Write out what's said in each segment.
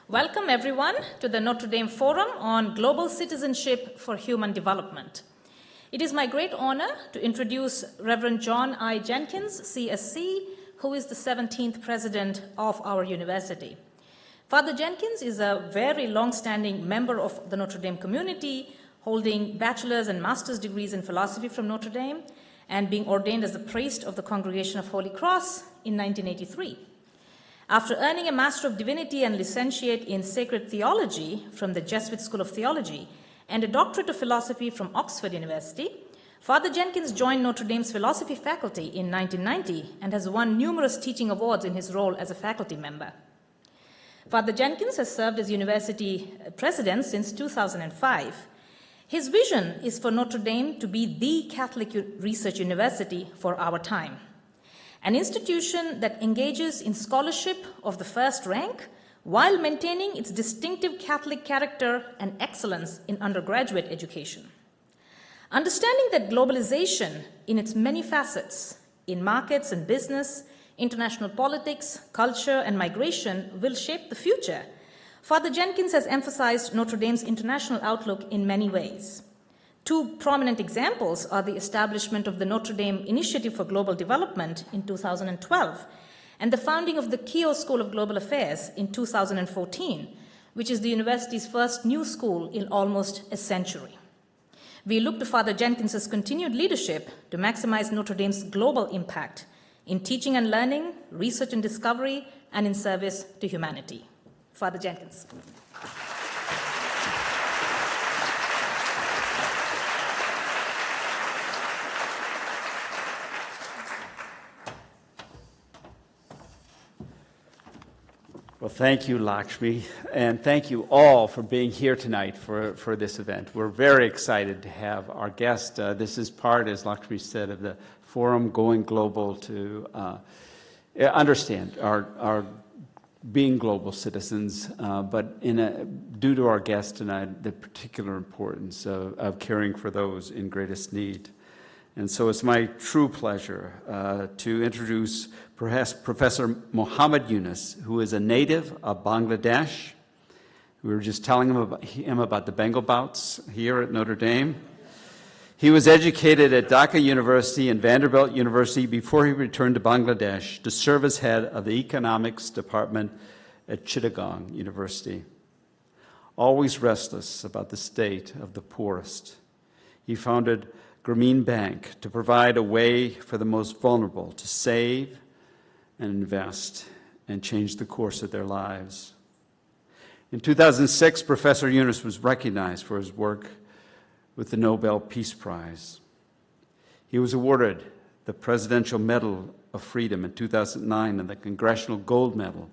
Welcome, everyone, to the Notre Dame Forum on Global Citizenship for Human Development. It is my great honor to introduce Reverend John I. Jenkins, CSC, who is the 17th president of our university. Father Jenkins is a very long-standing member of the Notre Dame community, holding bachelor's and master's degrees in philosophy from Notre Dame, and being ordained as the priest of the Congregation of Holy Cross in 1983. After earning a Master of Divinity and Licentiate in Sacred Theology from the Jesuit School of Theology and a Doctorate of Philosophy from Oxford University, Father Jenkins joined Notre Dame's philosophy faculty in 1990 and has won numerous teaching awards in his role as a faculty member. Father Jenkins has served as university president since 2005. His vision is for Notre Dame to be the Catholic research university for our time. An institution that engages in scholarship of the first rank while maintaining its distinctive Catholic character and excellence in undergraduate education. Understanding that globalization in its many facets, in markets and business, international politics, culture, and migration will shape the future, Father Jenkins has emphasized Notre Dame's international outlook in many ways. Two prominent examples are the establishment of the Notre Dame Initiative for Global Development in 2012 and the founding of the Keough School of Global Affairs in 2014, which is the university's first new school in almost a century. We look to Father Jenkins' continued leadership to maximize Notre Dame's global impact in teaching and learning, research and discovery, and in service to humanity. Father Jenkins. Well, thank you, Lakshmi, and thank you all for being here tonight for this event. We're very excited to have our guest. This is part, as Lakshmi said, of the forum Going Global to understand our being global citizens, but due to our guest tonight, the particular importance of caring for those in greatest need. And so it's my true pleasure to introduce Professor Mohammed Yunus, who is a native of Bangladesh. We were just telling him about the Bengal bouts here at Notre Dame. He was educated at Dhaka University and Vanderbilt University before he returned to Bangladesh to serve as head of the economics department at Chittagong University. Always restless about the state of the poorest, he founded Grameen Bank to provide a way for the most vulnerable to save and invest and change the course of their lives. In 2006, Professor Yunus was recognized for his work with the Nobel Peace Prize. He was awarded the Presidential Medal of Freedom in 2009 and the Congressional Gold Medal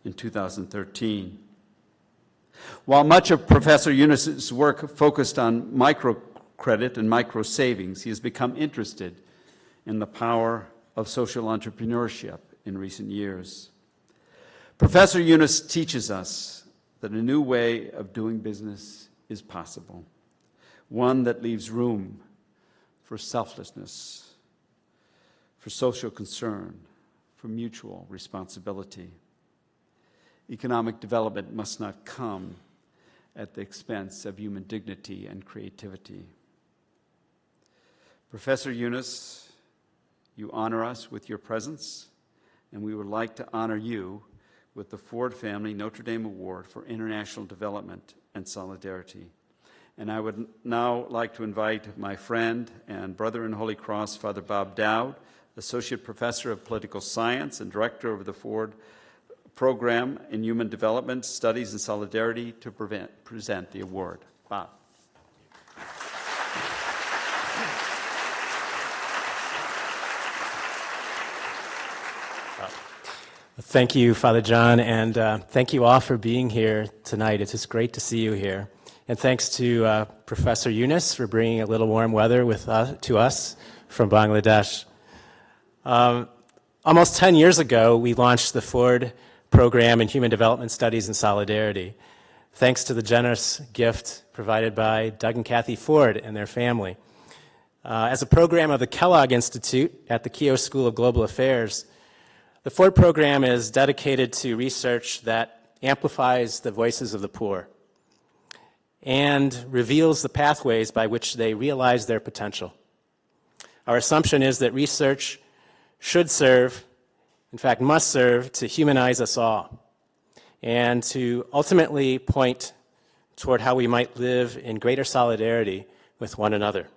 in 2013. While much of Professor Yunus's work focused on microcredit and micro savings, he has become interested in the power of social entrepreneurship in recent years. Professor Yunus teaches us that a new way of doing business is possible, one that leaves room for selflessness, for social concern, for mutual responsibility. Economic development must not come at the expense of human dignity and creativity. Professor Yunus, you honor us with your presence, and we would like to honor you with the Ford Family Notre Dame Award for International Development and Solidarity. And I would now like to invite my friend and brother in Holy Cross, Father Bob Dowd, Associate Professor of Political Science and Director of the Ford Program in Human Development, Studies and Solidarity, to present the award. Bob. Thank you, Father John, and thank you all for being here tonight. It's just great to see you here. And thanks to Professor Yunus for bringing a little warm weather to us from Bangladesh. Almost 10 years ago, we launched the Ford Program in Human Development Studies and Solidarity, thanks to the generous gift provided by Doug and Kathy Ford and their family. As a program of the Kellogg Institute at the Keough School of Global Affairs, the Ford program is dedicated to research that amplifies the voices of the poor and reveals the pathways by which they realize their potential. Our assumption is that research should serve, in fact must serve, to humanize us all and to ultimately point toward how we might live in greater solidarity with one another.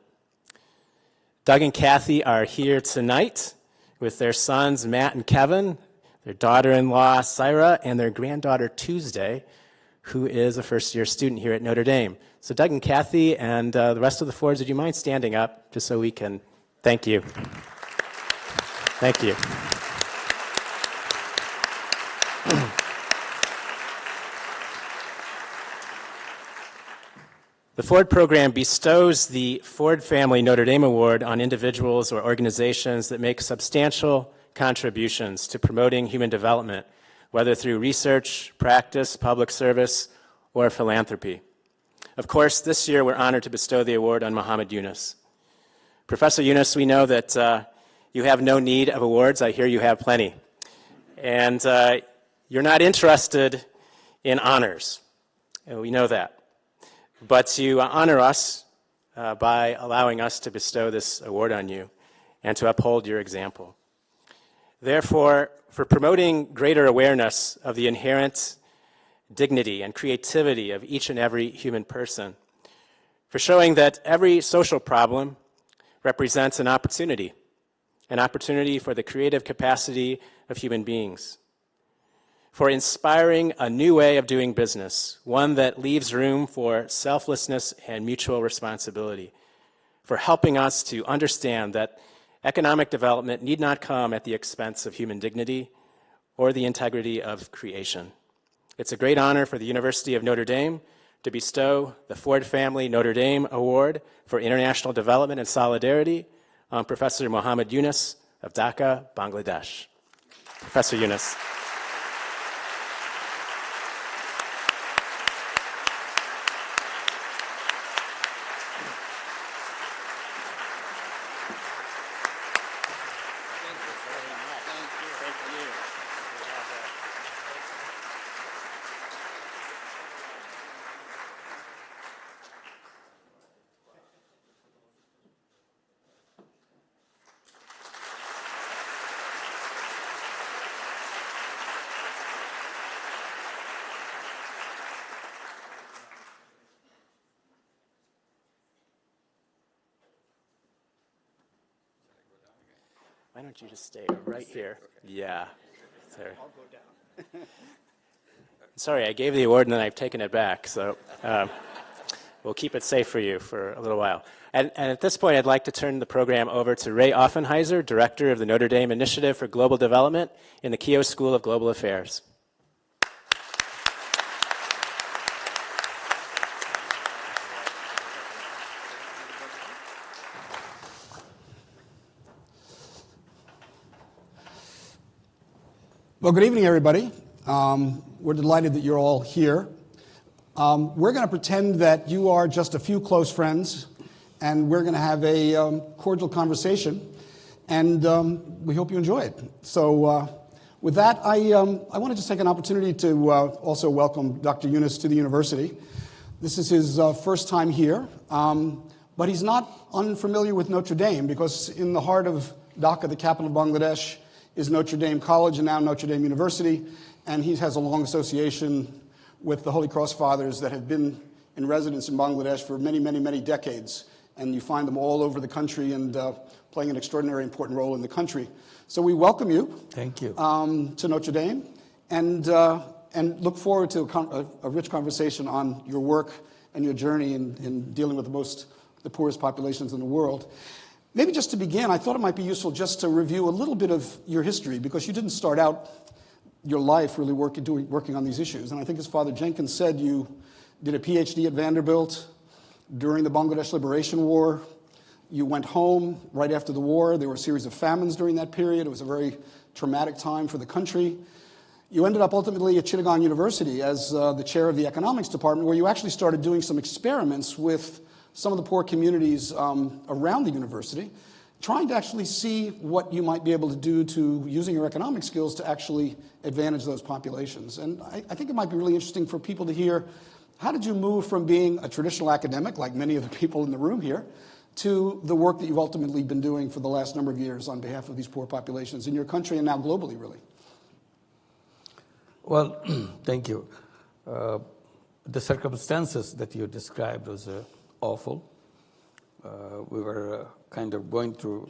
Doug and Kathy are here tonight with their sons Matt and Kevin, their daughter-in-law Syra, and their granddaughter Tuesday, who is a first-year student here at Notre Dame. So Doug and Kathy and the rest of the Fords, would you mind standing up just so we can thank you? Thank you. The Ford program bestows the Ford Family Notre Dame Award on individuals or organizations that make substantial contributions to promoting human development, whether through research, practice, public service, or philanthropy. Of course, this year we're honored to bestow the award on Muhammad Yunus. Professor Yunus, we know that you have no need of awards. I hear you have plenty. And you're not interested in honors. We know that. But you honor us by allowing us to bestow this award on you and to uphold your example. Therefore, for promoting greater awareness of the inherent dignity and creativity of each and every human person, for showing that every social problem represents an opportunity for the creative capacity of human beings, for inspiring a new way of doing business, one that leaves room for selflessness and mutual responsibility, for helping us to understand that economic development need not come at the expense of human dignity or the integrity of creation. It's a great honor for the University of Notre Dame to bestow the Ford Family Notre Dame Award for International Development and Solidarity on Professor Muhammad Yunus of Dhaka, Bangladesh. Professor Yunus. Why don't you just stay right here? Yeah. Sorry. I'll go down. Sorry, I gave the award and then I've taken it back, so we'll keep it safe for you for a little while. And at this point, I'd like to turn the program over to Ray Offenheiser, Director of the Notre Dame Initiative for Global Development in the Keough School of Global Affairs. Well, good evening, everybody. We're delighted that you're all here. We're going to pretend that you are just a few close friends, and we're going to have a cordial conversation, and we hope you enjoy it. So with that, I want to just take an opportunity to also welcome Dr. Yunus to the university. This is his first time here, but he's not unfamiliar with Notre Dame, because in the heart of Dhaka, the capital of Bangladesh, is Notre Dame College and now Notre Dame University, and he has a long association with the Holy Cross Fathers that have been in residence in Bangladesh for many, many, many decades, and you find them all over the country and playing an extraordinarily important role in the country. So we welcome you. Thank you. To Notre Dame, and look forward to a rich conversation on your work and your journey in dealing with the poorest populations in the world. Maybe just to begin, I thought it might be useful just to review a little bit of your history, because you didn't start out your life really working on these issues. And I think, as Father Jenkins said, you did a PhD at Vanderbilt during the Bangladesh Liberation War. You went home right after the war. There were a series of famines during that period. It was a very traumatic time for the country. You ended up ultimately at Chittagong University as the chair of the economics department, where you actually started doing some experiments with some of the poor communities around the university. trying to actually see what you might be able to do to, using your economic skills, to actually advantage those populations. And I think it might be really interesting for people to hear, how did you move from being a traditional academic, like many of the people in the room here, to the work that you've ultimately been doing for the last number of years on behalf of these poor populations in your country and now globally, really? Well, thank you. The circumstances that you described was awful. We were kind of going through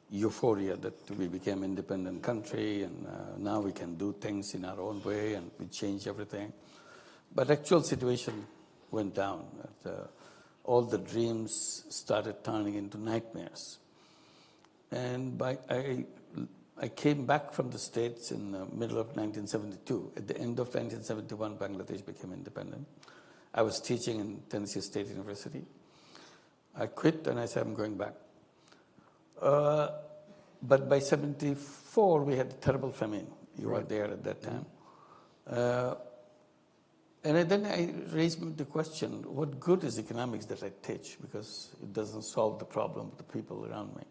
euphoria that we became an independent country, and now we can do things in our own way, and we change everything. But actual situation went down. All the dreams started turning into nightmares. And I came back from the States in the middle of 1972. At the end of 1971, Bangladesh became independent. I was teaching in Tennessee State University. I quit and I said, I'm going back. But by 74, we had a terrible famine. You were there at that time. And then I raised the question, what good is economics that I teach? Because it doesn't solve the problem of the people around me.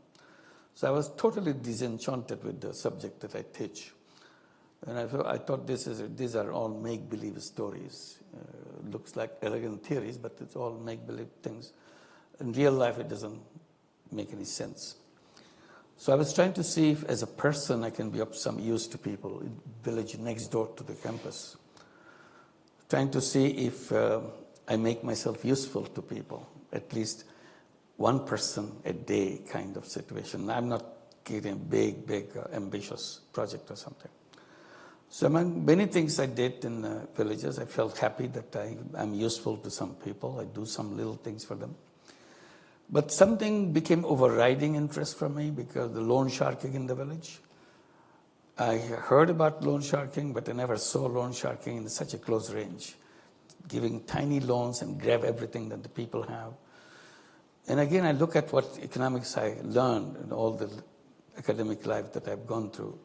So I was totally disenchanted with the subject that I teach. And I thought these are all make-believe stories. Looks like elegant theories, but it's all make-believe things. In real life, it doesn't make any sense. So I was trying to see if, as a person, I can be of some use to people in the village next door to the campus. Trying to see if I make myself useful to people, at least one person a day kind of situation. I'm not getting a big, ambitious project or something. So among many things I did in villages, I felt happy that I'm useful to some people. I do some little things for them. But something became overriding interest for me because the loan sharking in the village. I heard about loan sharking, but I never saw loan sharking in such a close range, giving tiny loans and grab everything that the people have. And again, I look at what economics I learned in all the academic life that I've gone through.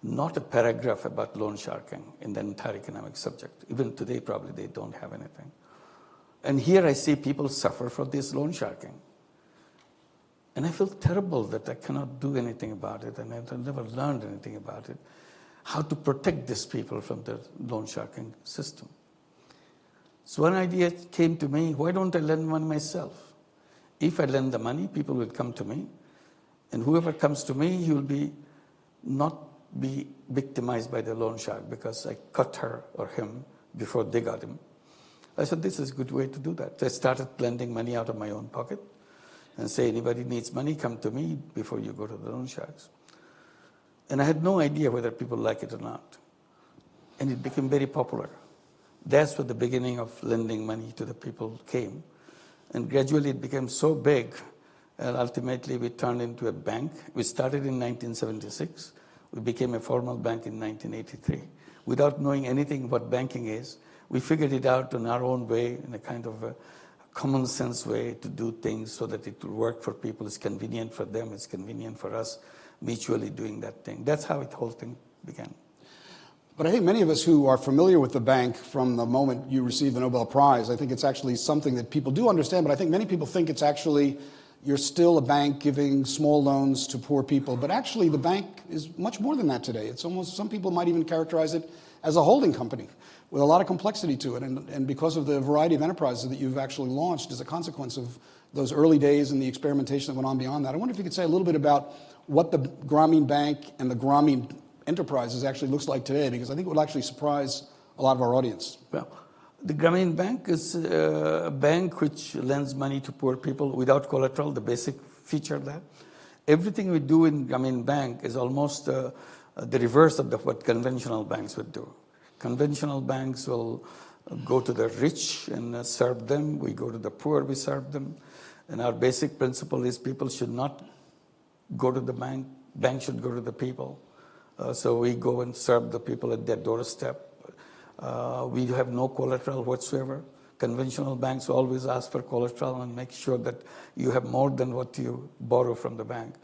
Not a paragraph about loan sharking in the entire economic subject. Even today, probably they don't have anything. And here I see people suffer from this loan sharking. And I feel terrible that I cannot do anything about it, and I've never learned anything about it, how to protect these people from the loan sharking system. So one idea came to me, why don't I lend money myself? If I lend the money, people will come to me, and whoever comes to me, he will not be victimized by the loan shark because I cut her or him before they got him. I said, this is a good way to do that. So I started lending money out of my own pocket and say, anybody needs money, come to me before you go to the loan sharks. And I had no idea whether people like it or not. And it became very popular. That's where the beginning of lending money to the people came. And gradually it became so big, and ultimately we turned into a bank. We started in 1976. We became a formal bank in 1983. Without knowing anything what banking is, we figured it out in our own way, in a kind of a common sense way to do things so that it will work for people. It's convenient for them, it's convenient for us, mutually doing that thing. That's how the whole thing began. But I think many of us who are familiar with the bank from the moment you received the Nobel Prize, I think it's actually something that people do understand, but I think many people think it's actually, you're still a bank giving small loans to poor people, but actually the bank is much more than that today. It's almost, some people might even characterize it as a holding company with a lot of complexity to it, and because of the variety of enterprises that you've actually launched as a consequence of those early days and the experimentation that went on beyond that. I wonder if you could say a little bit about what the Grameen Bank and the Grameen Enterprises actually looks like today, because I think it will actually surprise a lot of our audience. Well, the Grameen Bank is a bank which lends money to poor people without collateral, the basic feature of that. Everything we do in Grameen Bank is almost the reverse of what conventional banks would do. Conventional banks will go to the rich and serve them. We go to the poor, we serve them. And our basic principle is people should not go to the bank. Bank should go to the people. So we go and serve the people at their doorstep. We have no collateral whatsoever. Conventional banks always ask for collateral and make sure that you have more than what you borrow from the bank.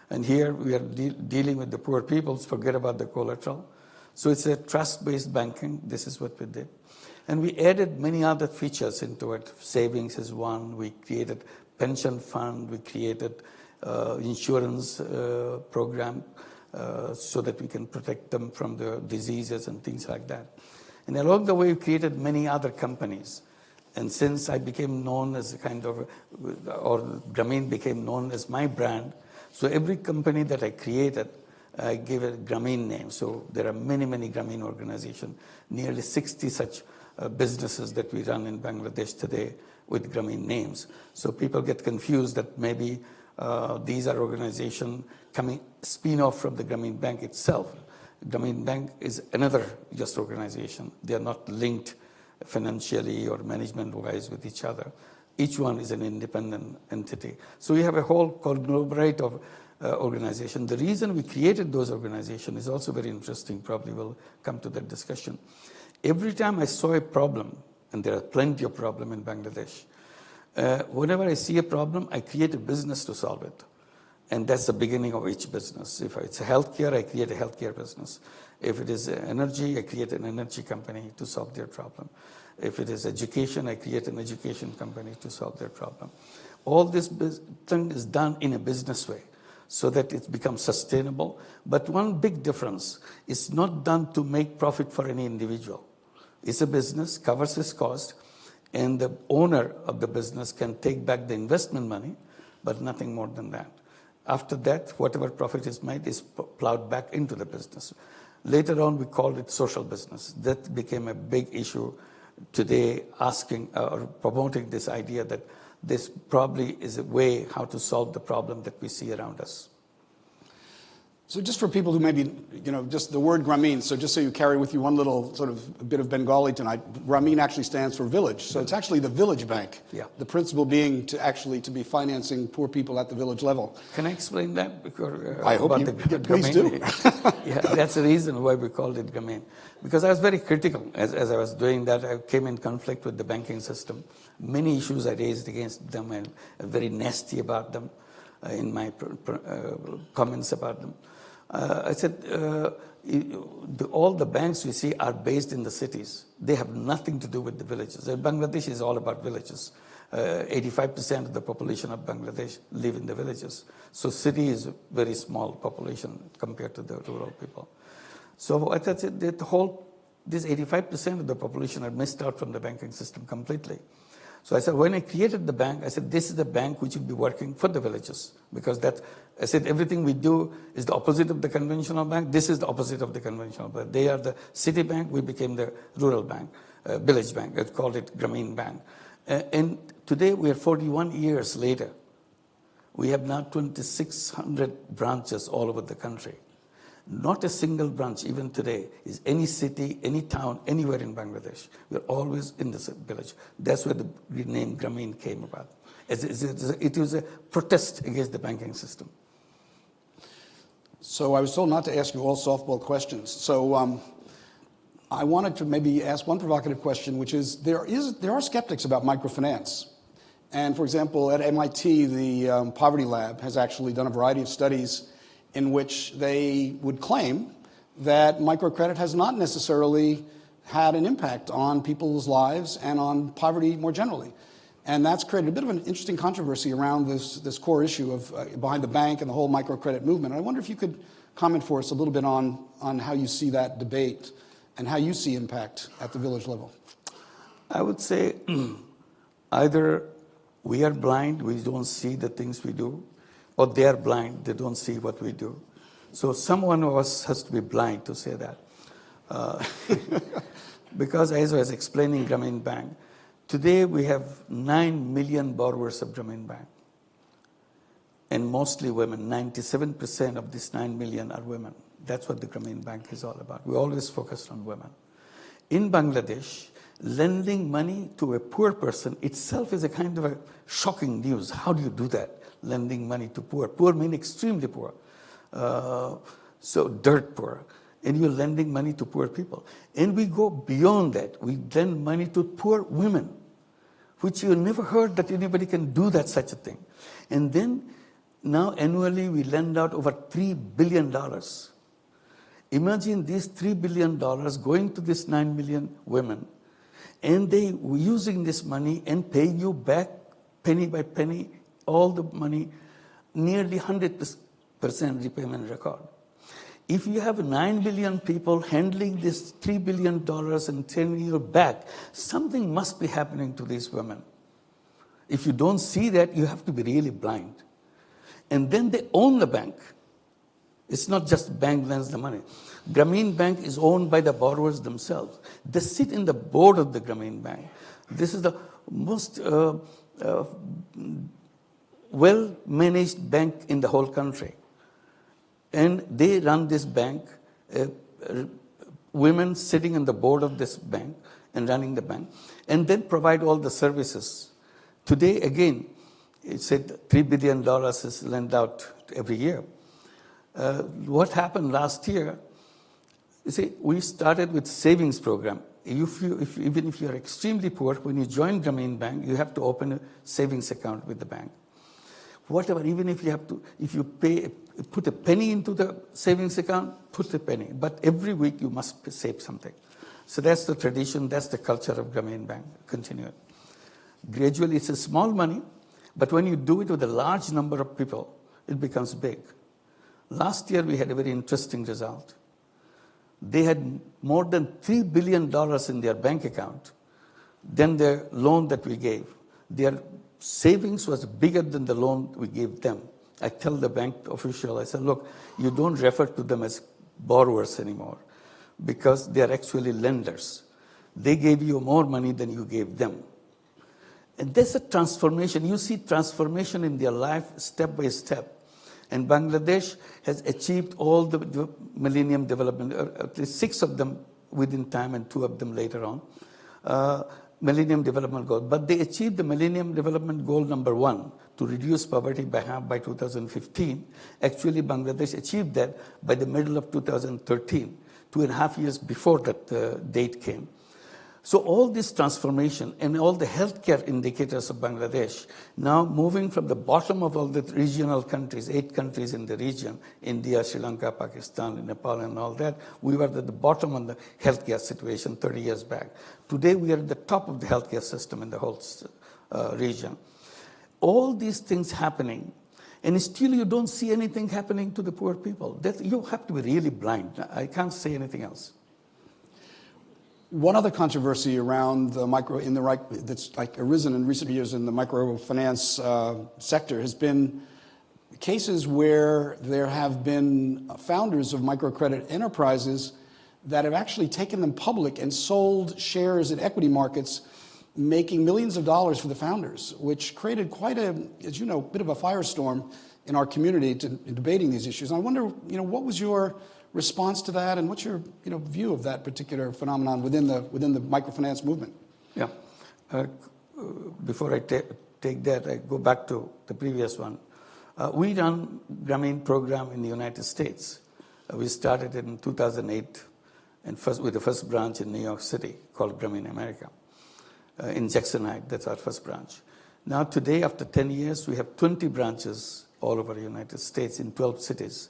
And here we are dealing with the poor people, forget about the collateral. So it's a trust-based banking. This is what we did. And we added many other features into it. Savings is one. We created pension fund. We created insurance program so that we can protect them from the diseases and things like that. And along the way, we created many other companies. And since I became known as a kind of, or Grameen became known as my brand, so every company that I created, I gave a Grameen name. So there are many, many Grameen organizations, nearly 60 such businesses that we run in Bangladesh today with Grameen names. So people get confused that maybe these are organizations coming spin-off from the Grameen Bank itself. Grameen Bank is another just organization. They are not linked financially or management-wise with each other. Each one is an independent entity. So we have a whole conglomerate of organizations. The reason we created those organizations is also very interesting. Probably we'll come to that discussion. Every time I saw a problem, and there are plenty of problems in Bangladesh, whenever I see a problem, I create a business to solve it. And that's the beginning of each business. If it's healthcare, I create a healthcare business. If it is energy, I create an energy company to solve their problem. If it is education, I create an education company to solve their problem. All this thing is done in a business way so that it becomes sustainable. But one big difference, it's not done to make profit for any individual. It's a business, covers its cost, and the owner of the business can take back the investment money, but nothing more than that. After that, whatever profit is made is plowed back into the business. Later on, we called it social business. That became a big issue today, asking or promoting this idea that this probably is a way how to solve the problem that we see around us. So just for people who maybe, just the word Grameen, so just so you carry with you one little sort of bit of Bengali tonight, Grameen actually stands for village. So it's actually the village bank. Yeah. The principle being to be financing poor people at the village level. Can I explain that? Because, I hope you please do. Yeah, that's the reason why we called it Grameen. Because I was very critical as I was doing that. I came in conflict with the banking system. Many issues I raised against them and very nasty about them in my comments about them. I said, all the banks we see are based in the cities. They have nothing to do with the villages. Bangladesh is all about villages. 85% of the population of Bangladesh live in the villages. So city is a very small population compared to the rural people. So I thought that this 85% of the population are missed out from the banking system completely. So I said, when I created the bank, I said, this is the bank which will be working for the villages. Because I said, everything we do is the opposite of the conventional bank. This is the opposite of the conventional bank. They are the city bank. We became the rural bank, village bank. I called it Grameen Bank. And today, we are 41 years later. We have now 2,600 branches all over the country. Not a single branch, even today, is any city, any town, anywhere in Bangladesh. We're always in this village. That's where the name Grameen came about. It was a protest against the banking system. So I was told not to ask you all softball questions. So I wanted to maybe ask one provocative question, which is there are skeptics about microfinance. And for example, at MIT, the Poverty Lab has actually done a variety of studies in which they would claim that microcredit has not necessarily had an impact on people's lives and on poverty more generally. And that's created a bit of an interesting controversy around this core issue of behind the bank and the whole microcredit movement. I wonder if you could comment for us a little bit on how you see that debate and how you see impact at the village level. I would say either we are blind, we don't see the things we do, or they are blind, they don't see what we do. So someone of us has to be blind to say that. Because as I was explaining Grameen Bank, today we have 9 million borrowers of Grameen Bank. And mostly women. 97% of this 9 million are women. That's what the Grameen Bank is all about. We always focused on women. In Bangladesh, lending money to a poor person itself is a kind of a shocking news. How do you do that? Lending money to poor. Poor means extremely poor. So dirt poor. And you're lending money to poor people. And we go beyond that. We lend money to poor women, which you never heard that anybody can do that such a thing. And then now annually we lend out over $3 billion. Imagine these $3 billion going to these 9 million women, and they were using this money and paying you back penny by penny all the money nearly 100% repayment record. If you have 9 billion people handling this $3 billion and 10 years back, something must be happening to these women. If you don't see that, you have to be really blind. And then they own the bank. It's not just bank lends the money. Grameen Bank is owned by the borrowers themselves. They sit in the board of the Grameen Bank. This is the most well-managed bank in the whole country. And they run this bank, women sitting on the board of this bank and running the bank, and then provide all the services. Today, again, it said $3 billion is lent out every year. What happened last year, you see, we started with savings program. Even if you're extremely poor, when you join Grameen Bank, you have to open a savings account with the bank. Whatever, even if you have to, if you put a penny into the savings account, put a penny. But every week you must save something. So that's the tradition, that's the culture of Grameen Bank. Continue it. Gradually, it's a small money, but when you do it with a large number of people, it becomes big. Last year, we had a very interesting result. They had more than $3 billion in their bank account than the loan that we gave. Their savings was bigger than the loan we gave them. I tell the bank official, I said, look, you don't refer to them as borrowers anymore because they are actually lenders. They gave you more money than you gave them. And there's a transformation. You see transformation in their life step by step. And Bangladesh has achieved all the Millennium Development, at least 6 of them within time and 2 of them later on, Millennium Development Goal. But they achieved the Millennium Development Goal number 1, to reduce poverty by half by 2015. Actually, Bangladesh achieved that by the middle of 2013, 2.5 years before that date came. So all this transformation and all the healthcare indicators of Bangladesh, now moving from the bottom of all the regional countries, 8 countries in the region, India, Sri Lanka, Pakistan, Nepal, and all that, we were at the bottom on the healthcare situation 30 years back. Today, we are at the top of the healthcare system in the whole region. All these things happening, and still you don't see anything happening to the poor people. You have to be really blind. I can't say anything else. One other controversy around the that's arisen in recent years in the microfinance sector has been cases where there have been founders of microcredit enterprises that have actually taken them public and sold shares in equity markets, making millions of dollars for the founders, which created quite a, as you know, bit of a firestorm in our community in debating these issues. And I wonder, what was your response to that, and what's your view of that particular phenomenon within the microfinance movement? Yeah. Before I take that, I go back to the previous one. We run Grameen program in the United States. We started in 2008 and with the first branch in New York City called Grameen America. In Jackson Heights, that's our first branch. Now today, after 10 years, we have 20 branches all over the United States in 12 cities.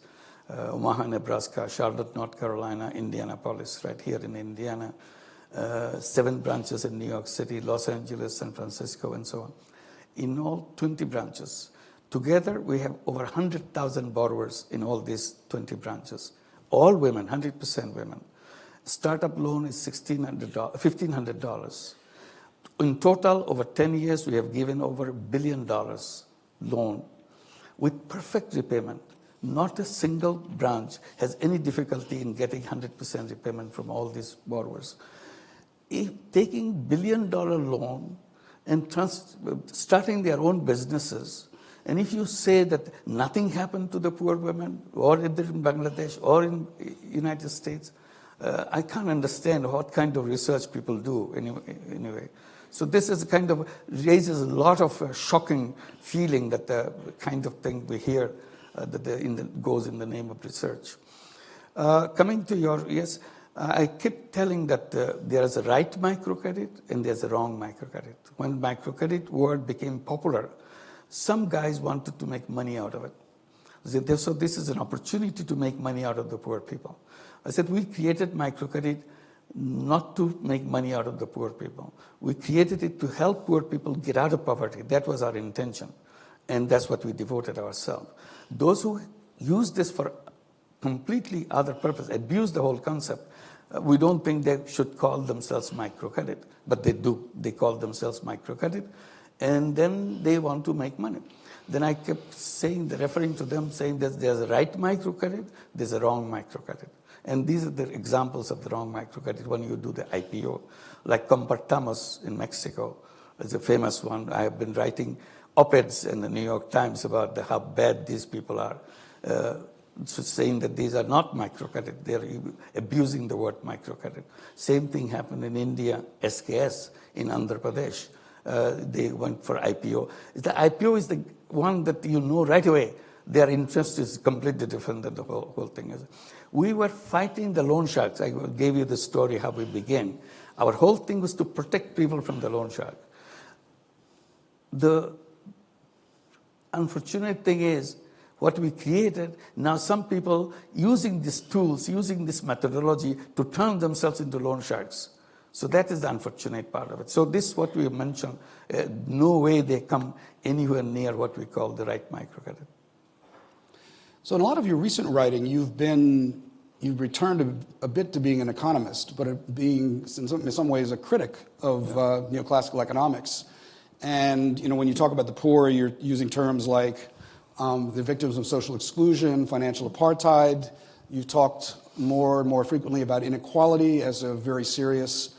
Omaha, Nebraska, Charlotte, North Carolina, Indianapolis, right here in Indiana, 7 branches in New York City, Los Angeles, San Francisco, and so on. In all, 20 branches. Together, we have over 100,000 borrowers in all these 20 branches. All women, 100% women. Startup loan is $1,500. In total, over 10 years, we have given over $1 billion loan with perfect repayment. Not a single branch has any difficulty in getting 100% repayment from all these borrowers. Taking $1 billion loan and starting their own businesses, and if you say that nothing happened to the poor women, or either in Bangladesh or in United States, I can't understand what kind of research people do anyway. So this is raises a lot of shocking feeling that the kind of thing we hear that goes in the name of research. Coming to your, yes, I keep telling that there is a right microcredit and there's a wrong microcredit. When microcredit word became popular, some guys wanted to make money out of it. So this is an opportunity to make money out of the poor people. I said, we created microcredit not to make money out of the poor people. We created it to help poor people get out of poverty. That was our intention. And that's what we devoted ourselves. Those who use this for completely other purpose, abuse the whole concept, we don't think they should call themselves microcredit, but they do. They call themselves microcredit, and then they want to make money. Then I kept saying, referring to them, saying that there's a right microcredit, there's a wrong microcredit. And these are the examples of the wrong microcredit when you do the IPO. Like Compartamos in Mexico is a famous one. I have been writing op-eds in the New York Times about how bad these people are, saying that these are not microcredit. They're abusing the word microcredit. Same thing happened in India, SKS in Andhra Pradesh. They went for IPO. The IPO is the one that you know right away. Their interest is completely different than the whole thing is. We were fighting the loan sharks. I gave you the story how we began. Our whole thing was to protect people from the loan shark. The unfortunate thing is, what we created, now some people using these tools, using this methodology to turn themselves into loan sharks. So that is the unfortunate part of it. So this is what we mentioned. No way they come anywhere near what we call the right microcredit. So in a lot of your recent writing, you've returned a bit to being an economist, but being in some ways a critic of neoclassical economics. And when you talk about the poor, you're using terms like the victims of social exclusion, financial apartheid. You've talked more and more frequently about inequality as a very serious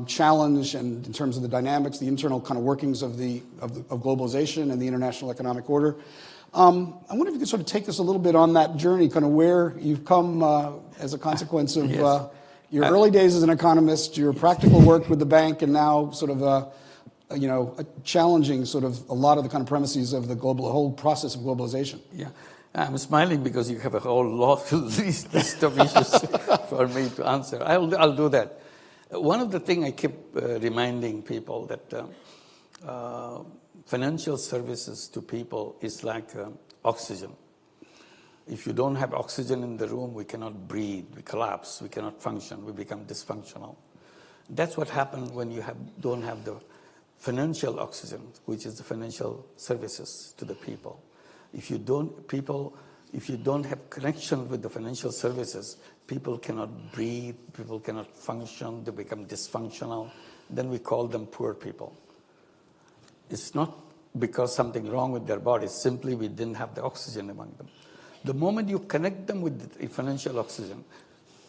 challenge, and in terms of the dynamics, the internal kind of workings of globalization and the international economic order. I wonder if you could sort of take us a little bit on that journey, kind of where you've come as a consequence of your early days as an economist, your practical work with the bank, and now sort of challenging sort of a lot of the kind of premises of the whole process of globalization. Yeah, I'm smiling because you have a whole list of issues for me to answer. I'll do that. One of the things I keep reminding people that financial services to people is like oxygen. If you don't have oxygen in the room, we cannot breathe, we collapse, we cannot function, we become dysfunctional. That's what happens when you don't have the financial oxygen, which is the financial services to the people. If you don't have connection with the financial services, people cannot breathe, people cannot function, they become dysfunctional. Then we call them poor people. It's not because something wrong with their bodies, simply we didn't have the oxygen among them. The moment you connect them with the financial oxygen,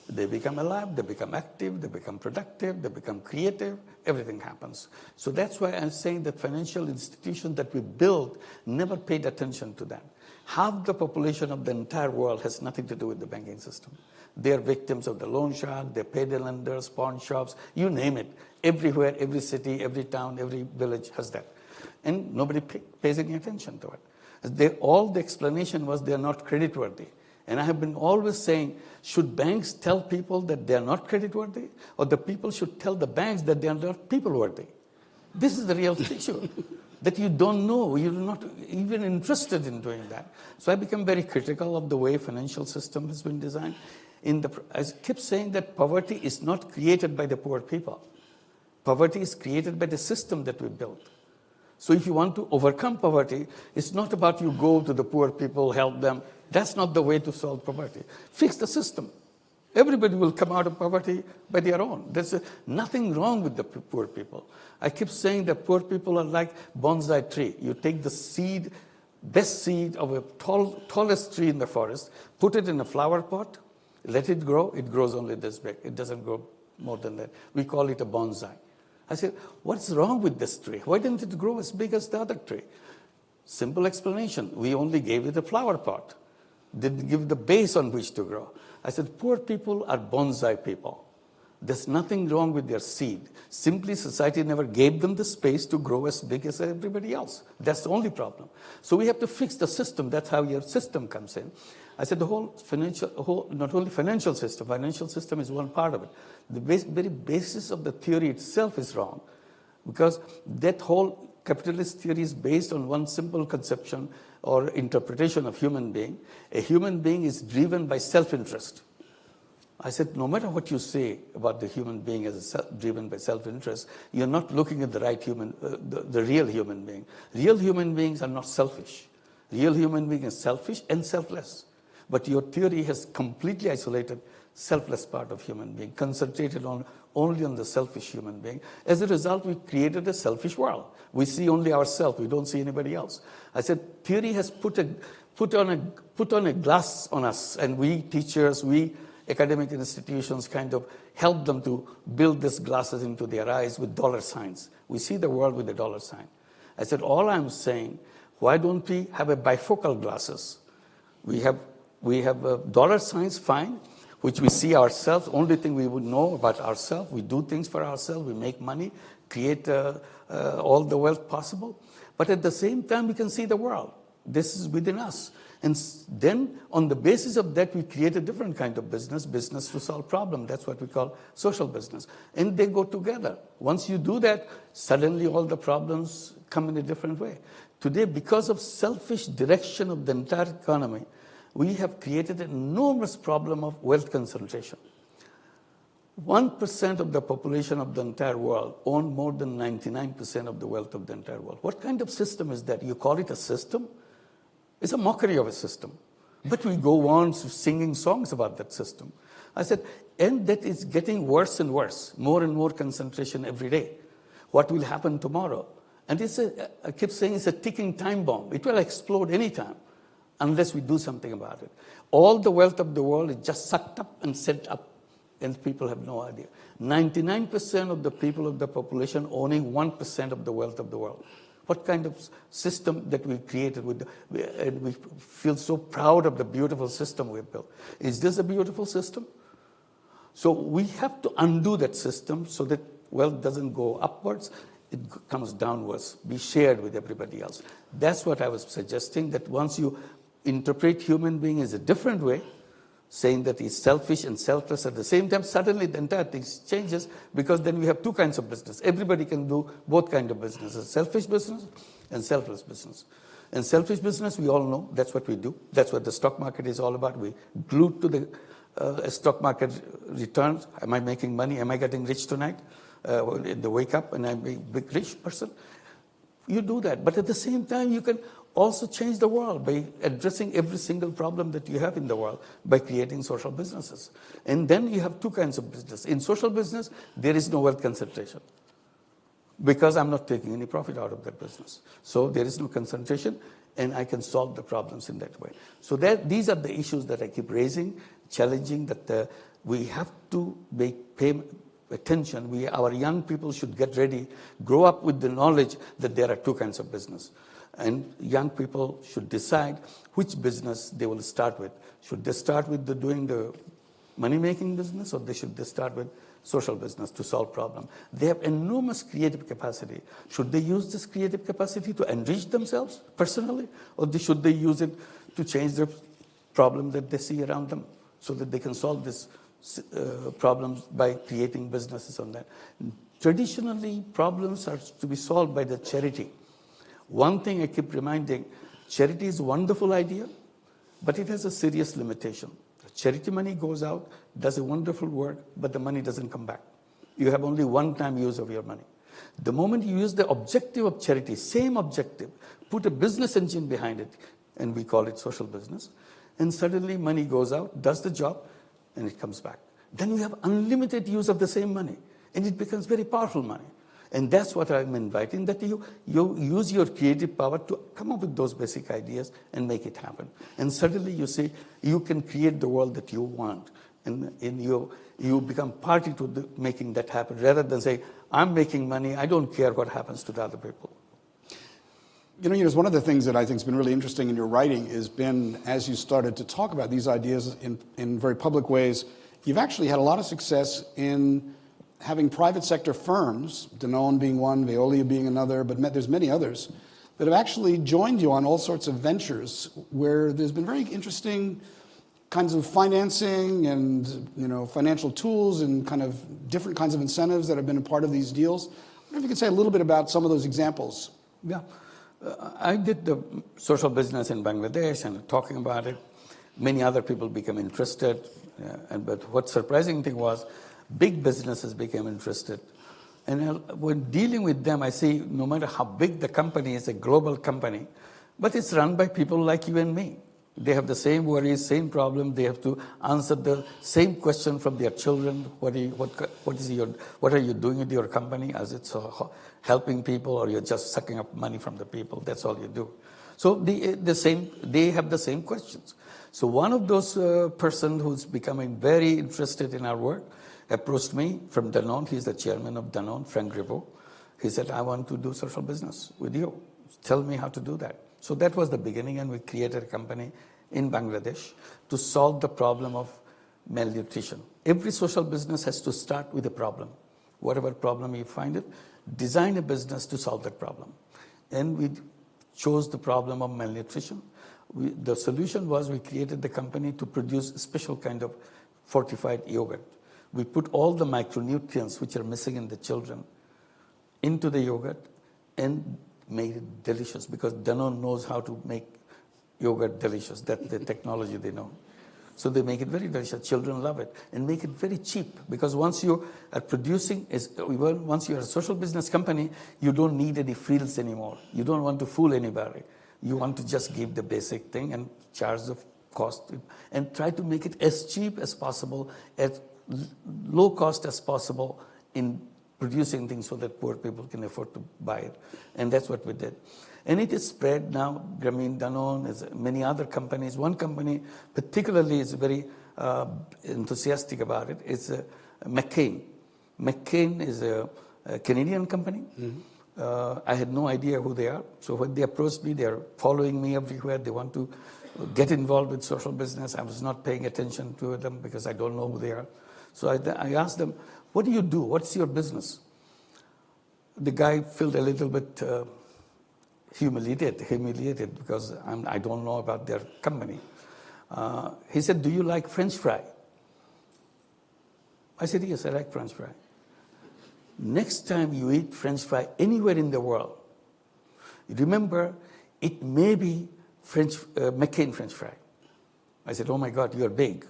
they become alive, they become active, they become productive, they become creative, everything happens. So that's why I'm saying that financial institutions that we built never paid attention to that. Half the population of the entire world has nothing to do with the banking system. They're victims of the loan shark, they're payday lenders, pawn shops, you name it. Everywhere, every city, every town, every village has that. And nobody pays any attention to it. All the explanation was they're not creditworthy. And I have been always saying, should banks tell people that they are not creditworthy? Or the people should tell the banks that they are not people-worthy? This is the real issue, that you don't know, you're not even interested in doing that. So I become very critical of the way financial system has been designed. I keep saying that poverty is not created by the poor people. Poverty is created by the system that we built. So if you want to overcome poverty, it's not about you go to the poor people, help them. That's not the way to solve poverty. Fix the system. Everybody will come out of poverty by their own. There's nothing wrong with the poor people. I keep saying that poor people are like bonsai tree. You take the seed, best seed of a tallest tree in the forest, put it in a flower pot, let it grow. It grows only this big. It doesn't grow more than that. We call it a bonsai. I said, what's wrong with this tree? Why didn't it grow as big as the other tree? Simple explanation. We only gave it a flower pot. Didn't give the base on which to grow. I said, poor people are bonsai people. There's nothing wrong with their seed. Simply society never gave them the space to grow as big as everybody else. That's the only problem. So we have to fix the system. That's how your system comes in. I said not only financial system is one part of it. The very basis of the theory itself is wrong, because that whole capitalist theory is based on one simple conception or interpretation of human being. A human being is driven by self-interest. I said, no matter what you say about the human being as driven by self-interest, you're not looking at the right human, the real human being. Real human beings are not selfish. Real human being is selfish and selfless. But your theory has completely isolated selfless part of human being, concentrated only on the selfish human being. As a result, we created a selfish world. We see only ourselves. We don't see anybody else. I said, theory has put on a glass on us, and we teachers, we academic institutions kind of help them to build these glasses into their eyes with dollar signs. We see the world with a dollar sign. I said, all I'm saying, why don't we have a bifocal glasses? We have dollar signs, fine, which we see ourselves, only thing we would know about ourselves. We do things for ourselves, we make money, create all the wealth possible. But at the same time, we can see the world. This is within us. And then, on the basis of that, we create a different kind of business to solve problems. That's what we call social business. And they go together. Once you do that, suddenly all the problems come in a different way. Today, because of selfish direction of the entire economy, we have created an enormous problem of wealth concentration. 1% of the population of the entire world own more than 99% of the wealth of the entire world. What kind of system is that? You call it a system? It's a mockery of a system. But we go on singing songs about that system. I said, and that is getting worse and worse, more and more concentration every day. What will happen tomorrow? And I keep saying it's a ticking time bomb. It will explode anytime unless we do something about it. All the wealth of the world is just sucked up and set up, and people have no idea. 99% of the people of the population owning 1% of the wealth of the world. What kind of system that we created and we feel so proud of the beautiful system we've built. Is this a beautiful system? So we have to undo that system so that wealth doesn't go upwards, it comes downwards, be shared with everybody else. That's what I was suggesting, that once you interpret human being as a different way, saying that he's selfish and selfless at the same time, suddenly the entire thing changes, because then we have two kinds of business. Everybody can do both kinds of businesses, selfish business and selfless business. And selfish business, we all know, that's what we do. That's what the stock market is all about. We glued to the stock market returns. Am I making money? Am I getting rich tonight? In the wake up and I'm a big rich person. You do that. But at the same time, you can also change the world by addressing every single problem that you have in the world by creating social businesses. And then you have two kinds of business. In social business, there is no wealth concentration because I'm not taking any profit out of that business. So there is no concentration, and I can solve the problems in that way. So these are the issues that I keep raising, challenging, that we have to pay attention. Our young people should get ready, grow up with the knowledge that there are two kinds of business. And young people should decide which business they will start with. Should they start with doing the money-making business, or should they start with social business to solve problems? They have enormous creative capacity. Should they use this creative capacity to enrich themselves personally, or should they use it to change the problem that they see around them so that they can solve these problems by creating businesses on that? Traditionally, problems are to be solved by the charity. One thing I keep reminding, charity is a wonderful idea, but it has a serious limitation. Charity money goes out, does a wonderful work, but the money doesn't come back. You have only one-time use of your money. The moment you use the objective of charity, same objective, put a business engine behind it, and we call it social business, and suddenly money goes out, does the job, and it comes back. Then you have unlimited use of the same money, and it becomes very powerful money. And that's what I'm inviting, that you use your creative power to come up with those basic ideas and make it happen. And suddenly you see you can create the world that you want. And you become party to making that happen, rather than say, I'm making money, I don't care what happens to the other people. You know, Yunus, one of the things that I think has been really interesting in your writing has been, as you started to talk about these ideas in very public ways, you've actually had a lot of success in having private sector firms, Danone being one, Veolia being another, but there's many others, that have actually joined you on all sorts of ventures where there's been very interesting kinds of financing and, you know, financial tools and kind of different kinds of incentives that have been a part of these deals. I wonder if you could say a little bit about some of those examples. Yeah. I did the social business in Bangladesh and talking about it. Many other people became interested. But what surprising thing was, big businesses became interested. And when dealing with them, I see no matter how big the company is, a global company, but it's run by people like you and me. They have the same worries, same problem. They have to answer the same question from their children. What are you doing with your company? Is it helping people, or you're just sucking up money from the people? That's all you do. So they have the same questions. So one of those person who's becoming very interested in our work approached me from Danone. He's the chairman of Danone, Frank Griveau. He said, I want to do social business with you. Tell me how to do that. So that was the beginning, and we created a company in Bangladesh to solve the problem of malnutrition. Every social business has to start with a problem. Whatever problem you find it, design a business to solve that problem. And we chose the problem of malnutrition. The solution was we created the company to produce a special kind of fortified yogurt. We put all the micronutrients which are missing in the children into the yogurt and made it delicious, because Danone knows how to make yogurt delicious. That's the technology they know. So they make it very delicious. Children love it, and make it very cheap, because once you are producing, once you're a social business company, you don't need any frills anymore. You don't want to fool anybody. You want to just give the basic thing and charge the cost, and try to make it as cheap as possible, as low cost as possible in producing things so that poor people can afford to buy it. And that's what we did. And it is spread now. Grameen, Danone, is many other companies. One company particularly is very enthusiastic about it. It's McCain. McCain is a Canadian company. Mm-hmm. I had no idea who they are. So when they approached me, they are following me everywhere. They want to get involved with social business. I was not paying attention to them because I don't know who they are. So I asked them, what do you do? What's your business? The guy felt a little bit humiliated because I don't know about their company. He said, do you like French fry? I said, yes, I like French fry. Next time you eat French fry anywhere in the world, remember, it may be McCain French fry. I said, oh my God, you're big.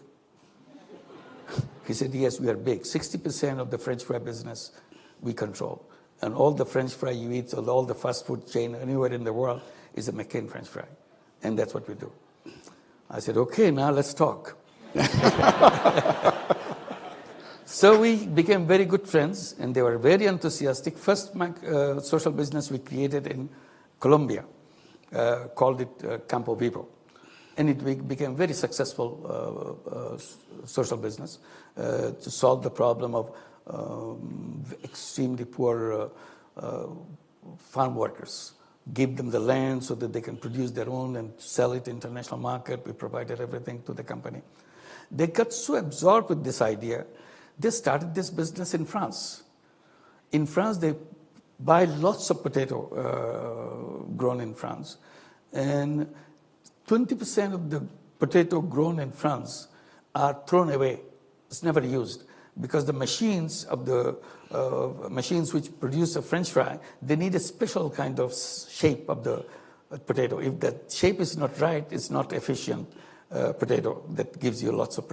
He said, yes, we are big. 60% of the French fry business we control. And all the French fry you eat, so all the fast food chain anywhere in the world is a McCain French fry. And that's what we do. I said, okay, now let's talk. So we became very good friends, and they were very enthusiastic. First social business we created in Colombia, called it Campo Vivo. And it became very successful social business to solve the problem of extremely poor farm workers. Give them the land so that they can produce their own and sell it in international market. We provided everything to the company. They got so absorbed with this idea, they started this business in France. In France, they buy lots of potato grown in France. And 20% of the potato grown in France are thrown away. It's never used, because the machines which produce a French fry, they need a special kind of shape of the potato. If that shape is not right, it's not efficient potato that gives you lots of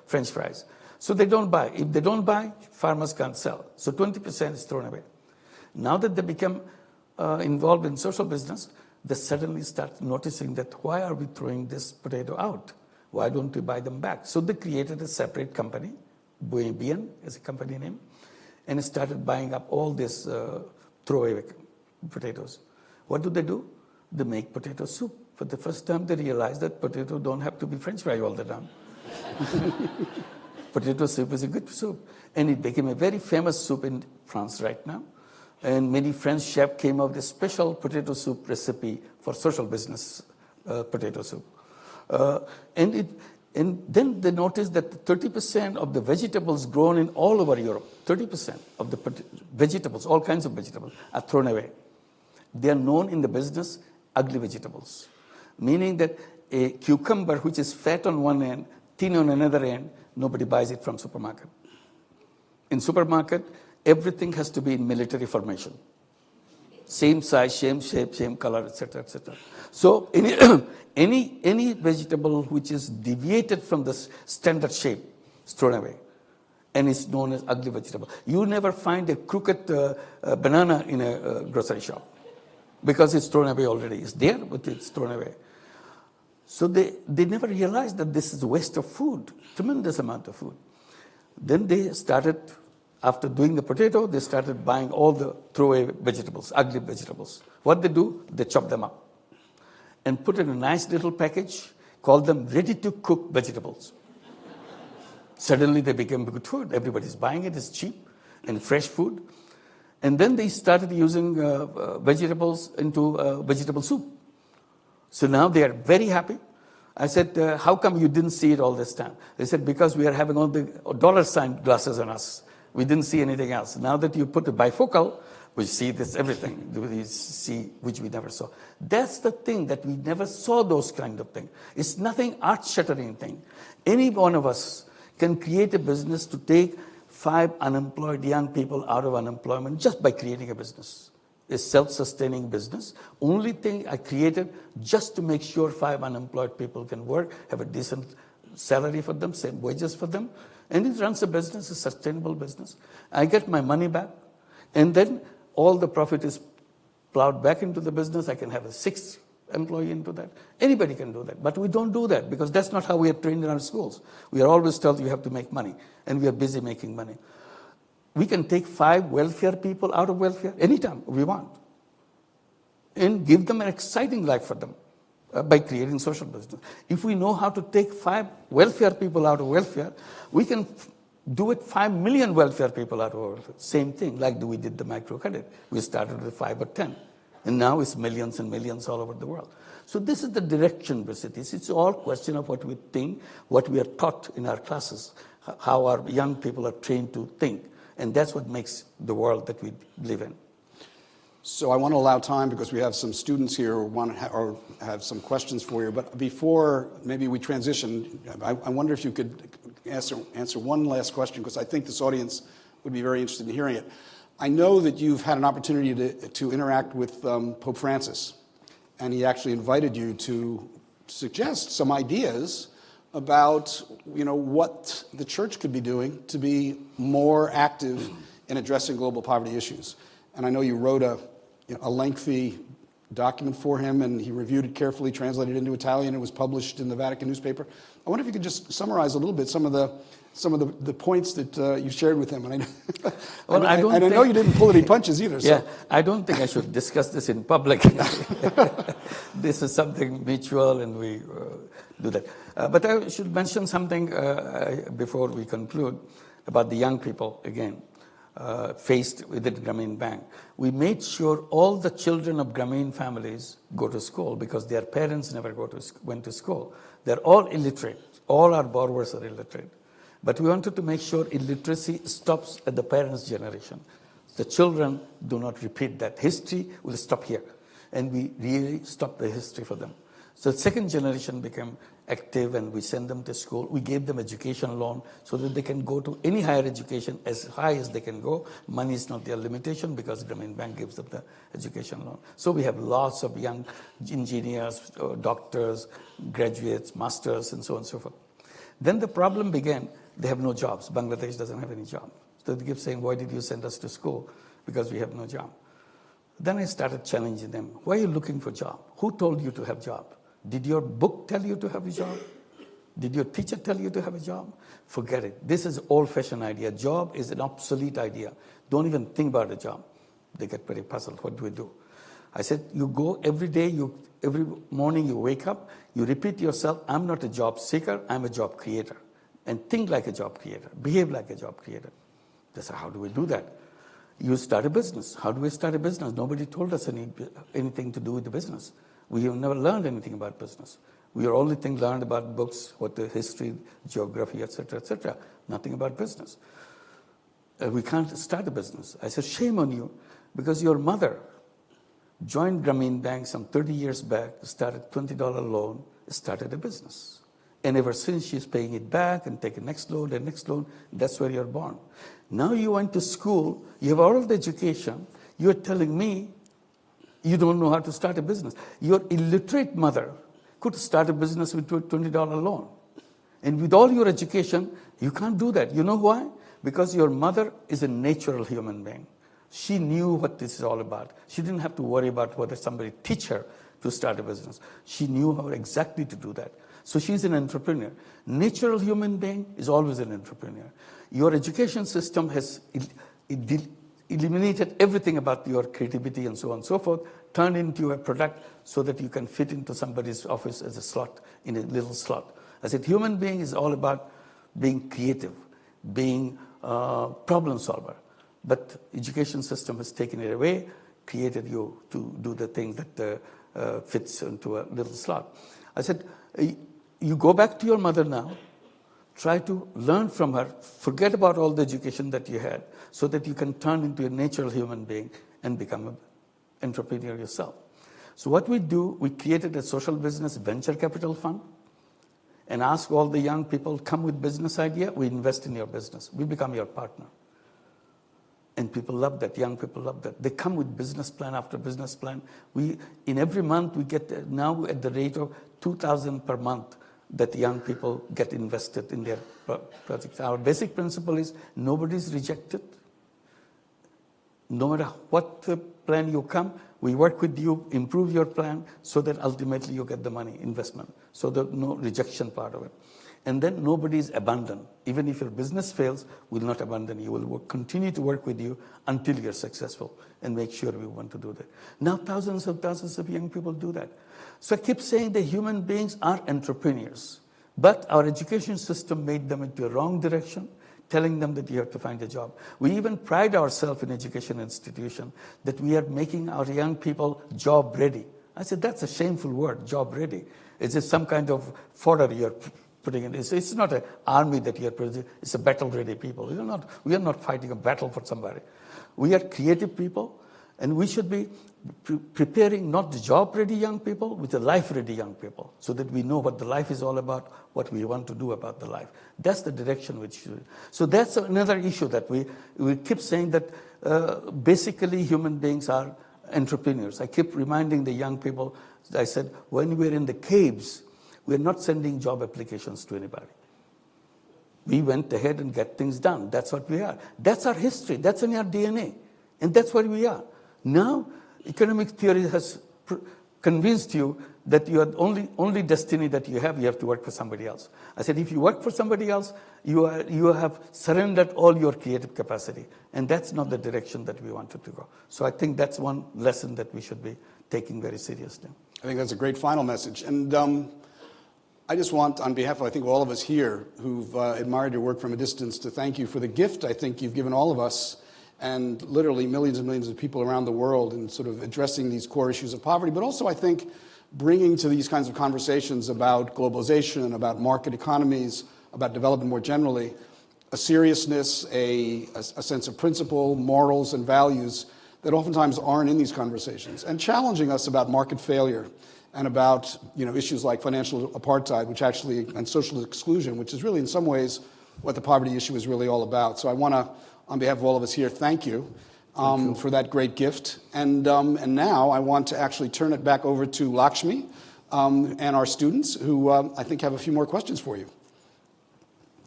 French fries. So they don't buy. If they don't buy, farmers can't sell. So 20% is thrown away. Now that they become involved in social business, they suddenly start noticing that why are we throwing this potato out? Why don't we buy them back? So they created a separate company, Bien is a company name, and started buying up all these throwaway potatoes. What do? They make potato soup. For the first time, they realized that potato don't have to be French fry all the time. Potato soup is a good soup. And it became a very famous soup in France right now. And many French chefs came up with a special potato soup recipe for social business potato soup. And then they noticed that 30% of the vegetables grown in all over Europe, 30% of the vegetables, all kinds of vegetables, are thrown away. They are known in the business ugly vegetables, meaning that a cucumber which is fat on one end, thin on another end, nobody buys it from supermarket. In supermarket, everything has to be in military formation. same size, same shape, same color, etc., etc. So any vegetable which is deviated from the standard shape is thrown away, and it's known as ugly vegetable. You never find a crooked banana in a grocery shop because it's thrown away already. It's there, but it's thrown away. So they never realized that this is a waste of food, tremendous amount of food. Then they started, after doing the potato, they started buying all the throwaway vegetables, ugly vegetables. What they do, they chop them up and put in a nice little package, call them ready-to-cook vegetables. Suddenly they became good food. Everybody's buying it. It's cheap and fresh food. And then they started using vegetables into vegetable soup. So now they are very happy. I said, how come you didn't see it all this time? They said, because we are having all the dollar sign glasses on us. We didn't see anything else. Now that you put a bifocal, we see this everything, we see which we never saw. That's the thing, that we never saw those kind of things. It's nothing earth-shattering thing. Any one of us can create a business to take 5 unemployed young people out of unemployment just by creating a business. A self-sustaining business. Only thing I created just to make sure 5 unemployed people can work, have a decent salary for them, same wages for them, and it runs a business, a sustainable business. I get my money back, and then all the profit is plowed back into the business. I can have a 6th employee into that. Anybody can do that, but we don't do that because that's not how we are trained in our schools. We are always told you have to make money, and we are busy making money. We can take 5 welfare people out of welfare anytime we want and give them an exciting life for them by creating social business. If we know how to take 5 welfare people out of welfare, we can do it 5 million welfare people out of welfare. Same thing, like we did the microcredit. We started with 5 or 10, and now it's millions and millions all over the world. So this is the direction we sit. It's all question of what we think, what we are taught in our classes, how our young people are trained to think. And that's what makes the world that we live in. So I want to allow time because we have some students here who want to or have some questions for you. But before maybe we transition, I wonder if you could answer one last question, because I think this audience would be very interested in hearing it. I know that you've had an opportunity to interact with Pope Francis, and he actually invited you to suggest some ideas about what the church could be doing to be more active in addressing global poverty issues. And I know you wrote a lengthy document for him, and he reviewed it carefully, translated it into Italian. It was published in the Vatican newspaper. I wonder if you could just summarize a little bit some of the points that you shared with him. And I know you didn't pull any punches either. So. Yeah, I don't think I should discuss this in public. This is something mutual, and we do that. But I should mention something before we conclude about the young people again. Faced within Grameen Bank. We made sure all the children of Grameen families go to school because their parents never went to school. They're all illiterate. All our borrowers are illiterate. But we wanted to make sure illiteracy stops at the parents' generation. The children do not repeat that. History will stop here. And we really stopped the history for them. So the second generation became active, and we send them to school. We gave them education loan so that they can go to any higher education as high as they can go. Money is not their limitation because Grameen Bank gives them the education loan. So we have lots of young engineers, doctors, graduates, masters, and so on and so forth. Then the problem began. They have no jobs. Bangladesh doesn't have any job. So they keep saying, why did you send us to school? Because we have no job. Then I started challenging them. Why are you looking for a job? Who told you to have a job? Did your book tell you to have a job? Did your teacher tell you to have a job? Forget it. This is an old-fashioned idea. Job is an obsolete idea. Don't even think about a job. They get very puzzled. What do we do? I said, you go every day, every morning you wake up, you repeat to yourself, I'm not a job seeker, I'm a job creator. And think like a job creator. Behave like a job creator. They said, how do we do that? You start a business. How do we start a business? Nobody told us anything to do with the business. We have never learned anything about business. We are only thing learned about books, what the history, geography, etc., etc. Nothing about business. We can't start a business. I said, shame on you, because your mother joined Grameen Bank some 30 years back, started $20 loan, started a business. And ever since, she's paying it back and taking next loan and next loan. That's where you're born. Now you went to school, you have all of the education, you're telling me You don't know how to start a business. Your illiterate mother could start a business with a $20 loan. And with all your education, you can't do that. You know why? Because your mother is a natural human being. She knew what this is all about. She didn't have to worry about whether somebody teach her to start a business. She knew how exactly to do that. So she's an entrepreneur. Natural human being is always an entrepreneur. Your education system has eliminated everything about your creativity and so on and so forth, turned into a product so that you can fit into somebody's office as a slot, in a little slot. I said, human being is all about being creative, being a problem solver. But education system has taken it away, created you to do the thing that fits into a little slot. I said, you go back to your mother now, try to learn from her, forget about all the education that you had, so that you can turn into a natural human being and become an entrepreneur yourself. So what we do, we created a social business venture capital fund and ask all the young people, come with business idea, we invest in your business. We become your partner. And people love that, young people love that. They come with business plan after business plan. In every month, we get now at the rate of 2,000 per month that young people get invested in their projects. Our basic principle is nobody's rejected. No matter what plan you come, we work with you, improve your plan, so that ultimately you get the money, investment. So there's no rejection part of it. And then nobody is abandoned. Even if your business fails, we'll not abandon you. We'll continue to work with you until you're successful and make sure we want to do that. Now thousands of young people do that. So I keep saying that human beings are entrepreneurs. But our education system made them into a wrong direction, telling them that you have to find a job. We even pride ourselves in education institution that we are making our young people job ready. I said, that's a shameful word, job ready. Is it some kind of fodder you're putting in? It's not an army that you're producing, it's a battle-ready people. We are not fighting a battle for somebody. We are creative people, and we should be preparing not the job-ready young people, with the life-ready young people, so that we know what the life is all about, what we want to do about the life. That's the direction which. So that's another issue that we keep saying that basically human beings are entrepreneurs. I keep reminding the young people, I said, when we're in the caves, we're not sending job applications to anybody. We went ahead and get things done. That's what we are. That's our history. That's in our DNA. And that's where we are. Now, economic theory has convinced you that you are only destiny that you have to work for somebody else. I said, if you work for somebody else, you have surrendered all your creative capacity. And that's not the direction that we wanted to go. So I think that's one lesson that we should be taking very seriously. I think that's a great final message. And I just want, on behalf of, I think, all of us here who've admired your work from a distance, to thank you for the gift I think you've given all of us and literally millions and millions of people around the world in sort of addressing these core issues of poverty, but also, I think, bringing to these kinds of conversations about globalization, about market economies, about development more generally, a seriousness, a sense of principle, morals, and values that oftentimes aren't in these conversations, and challenging us about market failure and about issues like financial apartheid, which actually, and social exclusion, which is really in some ways what the poverty issue is really all about. So I want to, on behalf of all of us here, thank you for that great gift. And now I want to actually turn it back over to Lakshmi and our students, who I think have a few more questions for you.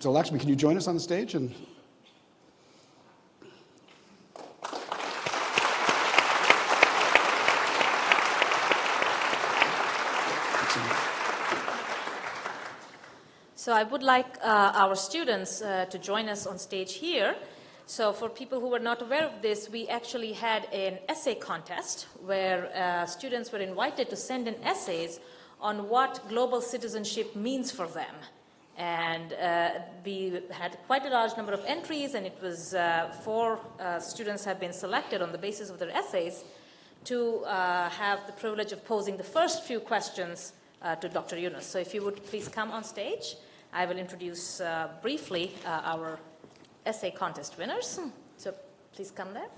So Lakshmi, can you join us on the stage? And So I would like our students to join us on stage here. So for people who were not aware of this, we actually had an essay contest where students were invited to send in essays on what global citizenship means for them. And we had quite a large number of entries, and it was 4 students have been selected on the basis of their essays to have the privilege of posing the first few questions to Dr. Yunus. So if you would please come on stage, I will introduce briefly our essay contest winners. So please come there.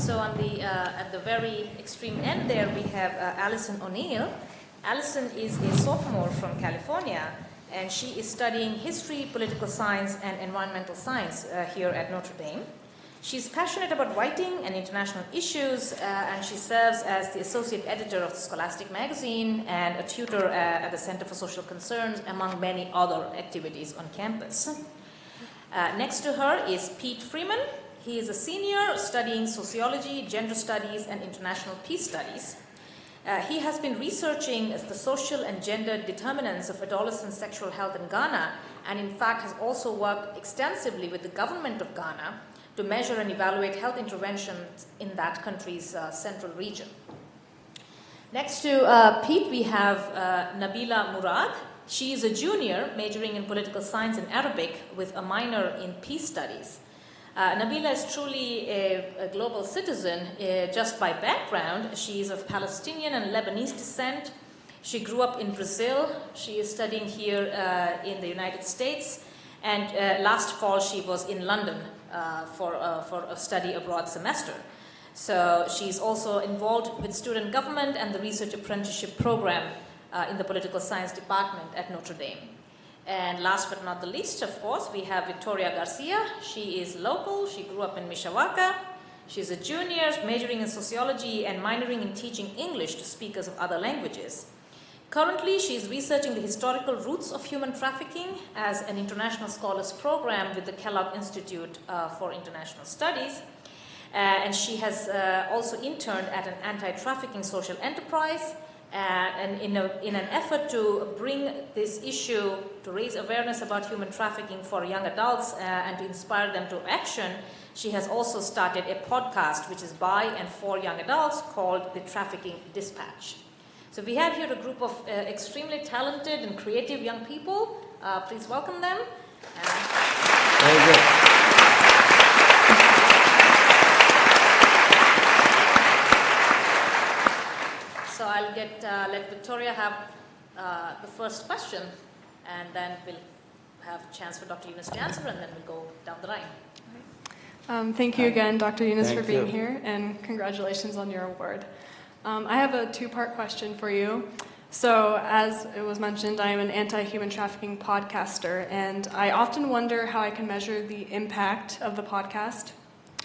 So on the at the very extreme end there, we have Alison O'Neill. Alison is a sophomore from California, and she is studying history, political science, and environmental science here at Notre Dame. She's passionate about writing and international issues, and she serves as the associate editor of the Scholastic magazine and a tutor at the Center for Social Concerns, among many other activities on campus. Next to her is Pete Freeman. He is a senior studying sociology, gender studies, and international peace studies. He has been researching the social and gender determinants of adolescent sexual health in Ghana, and in fact has also worked extensively with the government of Ghana to measure and evaluate health interventions in that country's central region. Next to Pete, we have Nabila Murad. She is a junior majoring in political science and Arabic with a minor in peace studies. Nabila is truly a global citizen just by background. She is of Palestinian and Lebanese descent. She grew up in Brazil. She is studying here in the United States. And last fall, she was in London for a study abroad semester. So she's also involved with student government and the research apprenticeship program in the political science department at Notre Dame. And last but not the least, of course, we have Victoria Garcia. She is local. She grew up in Mishawaka. She's a junior majoring in sociology and minoring in teaching English to speakers of other languages. Currently, she is researching the historical roots of human trafficking as an international scholars program with the Kellogg Institute for International Studies. And she has also interned at an anti-trafficking social enterprise. And in an effort to bring this issue, to raise awareness about human trafficking for young adults and to inspire them to action, she has also started a podcast which is by and for young adults called The Trafficking Dispatch. So we have here a group of extremely talented and creative young people. Please welcome them. Very good. So I'll let Victoria have the first question, and then we'll have a chance for Dr. Yunus to answer, and then we'll go down the line. Thank you again, Dr. Yunus, Thank for being you. here, and congratulations on your award. I have a two-part question for you. So, as it was mentioned, I am an anti-human trafficking podcaster, and I often wonder how I can measure the impact of the podcast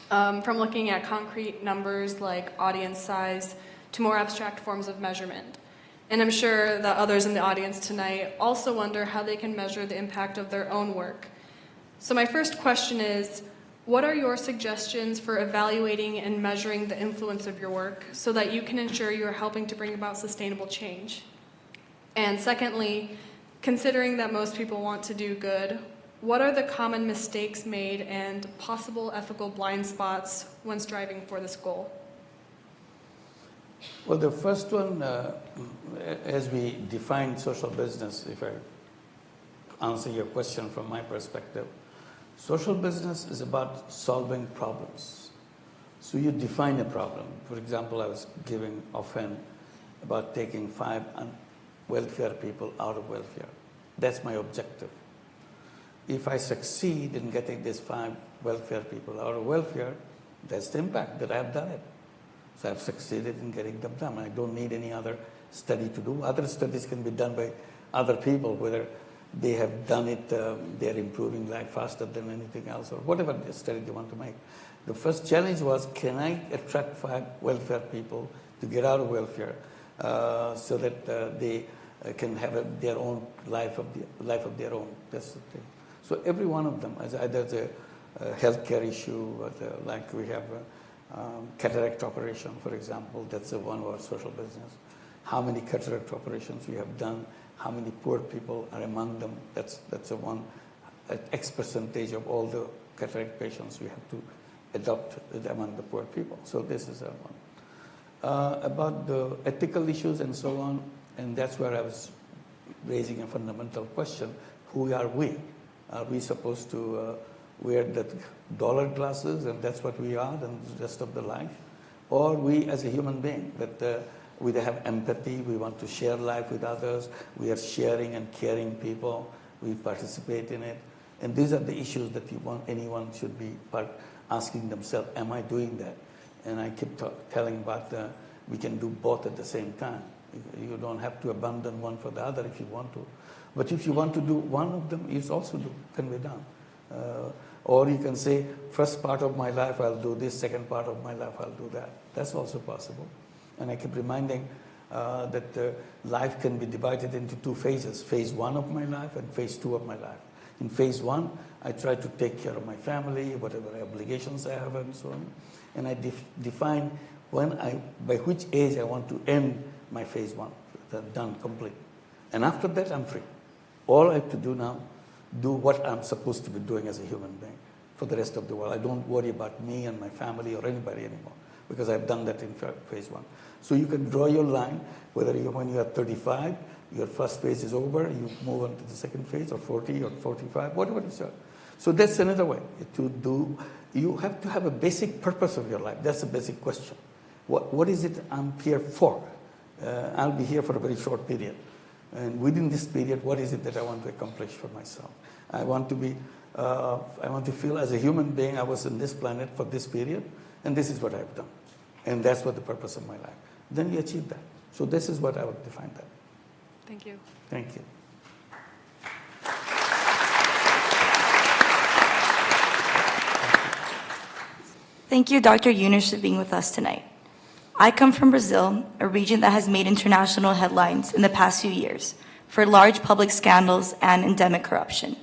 from looking at concrete numbers like audience size to more abstract forms of measurement. And I'm sure that others in the audience tonight also wonder how they can measure the impact of their own work. So my first question is, what are your suggestions for evaluating and measuring the influence of your work so that you can ensure you are helping to bring about sustainable change? And secondly, considering that most people want to do good, what are the common mistakes made and possible ethical blind spots when striving for this goal? Well, the first one, as we define social business, if I answer your question from my perspective, social business is about solving problems. So you define a problem. For example, I was giving offhand about taking 5 welfare people out of welfare. That's my objective. If I succeed in getting these 5 welfare people out of welfare, that's the impact that I've done it. So I've succeeded in getting them done. I don't need any other study to do. Other studies can be done by other people, whether they have done it, they're improving life faster than anything else, or whatever study they want to make. The first challenge was, can I attract 5 welfare people to get out of welfare so that they can have their own life of their own. That's the thing. So every one of them, there's a healthcare issue, like we have cataract operation, for example. That's one of our social business. How many cataract operations we have done? How many poor people are among them? That's a one. X percentage of all the cataract patients we have to adopt among the poor people. So this is one. About the ethical issues and so on, and that's where I was raising a fundamental question. Who are we? Are we supposed to wear the dollar glasses and that's what we are and the rest of the life? Or we as a human being, that we have empathy, we want to share life with others, we are sharing and caring people, we participate in it. And these are the issues that anyone should be asking themselves, am I doing that? And I keep telling about we can do both at the same time. You don't have to abandon one for the other if you want to. But if you want to do one of them, it's also can be done. Or you can say, first part of my life I'll do this, second part of my life I'll do that. That's also possible. And I keep reminding that life can be divided into two phases, phase 1 of my life and phase 2 of my life. In phase 1, I try to take care of my family, whatever obligations I have and so on. And I define by which age I want to end my phase 1, done, complete. And after that, I'm free. All I have to do now, do what I'm supposed to be doing as a human being for the rest of the world. I don't worry about me and my family or anybody anymore because I've done that in phase 1. So you can draw your line, whether when you are 35, your first phase is over, you move on to the second phase, or 40 or 45, whatever it is. So that's another way to do. You have to have a basic purpose of your life. That's a basic question. What is it I'm here for? I'll be here for a very short period. And within this period, what is it that I want to accomplish for myself? I want to feel as a human being, I was on this planet for this period, and this is what I've done. And that's what the purpose of my life. Then you achieve that. So this is what I would define that. Thank you. Thank you. Thank you, Dr. Yunus, for being with us tonight. I come from Brazil, a region that has made international headlines in the past few years for large public scandals and endemic corruption.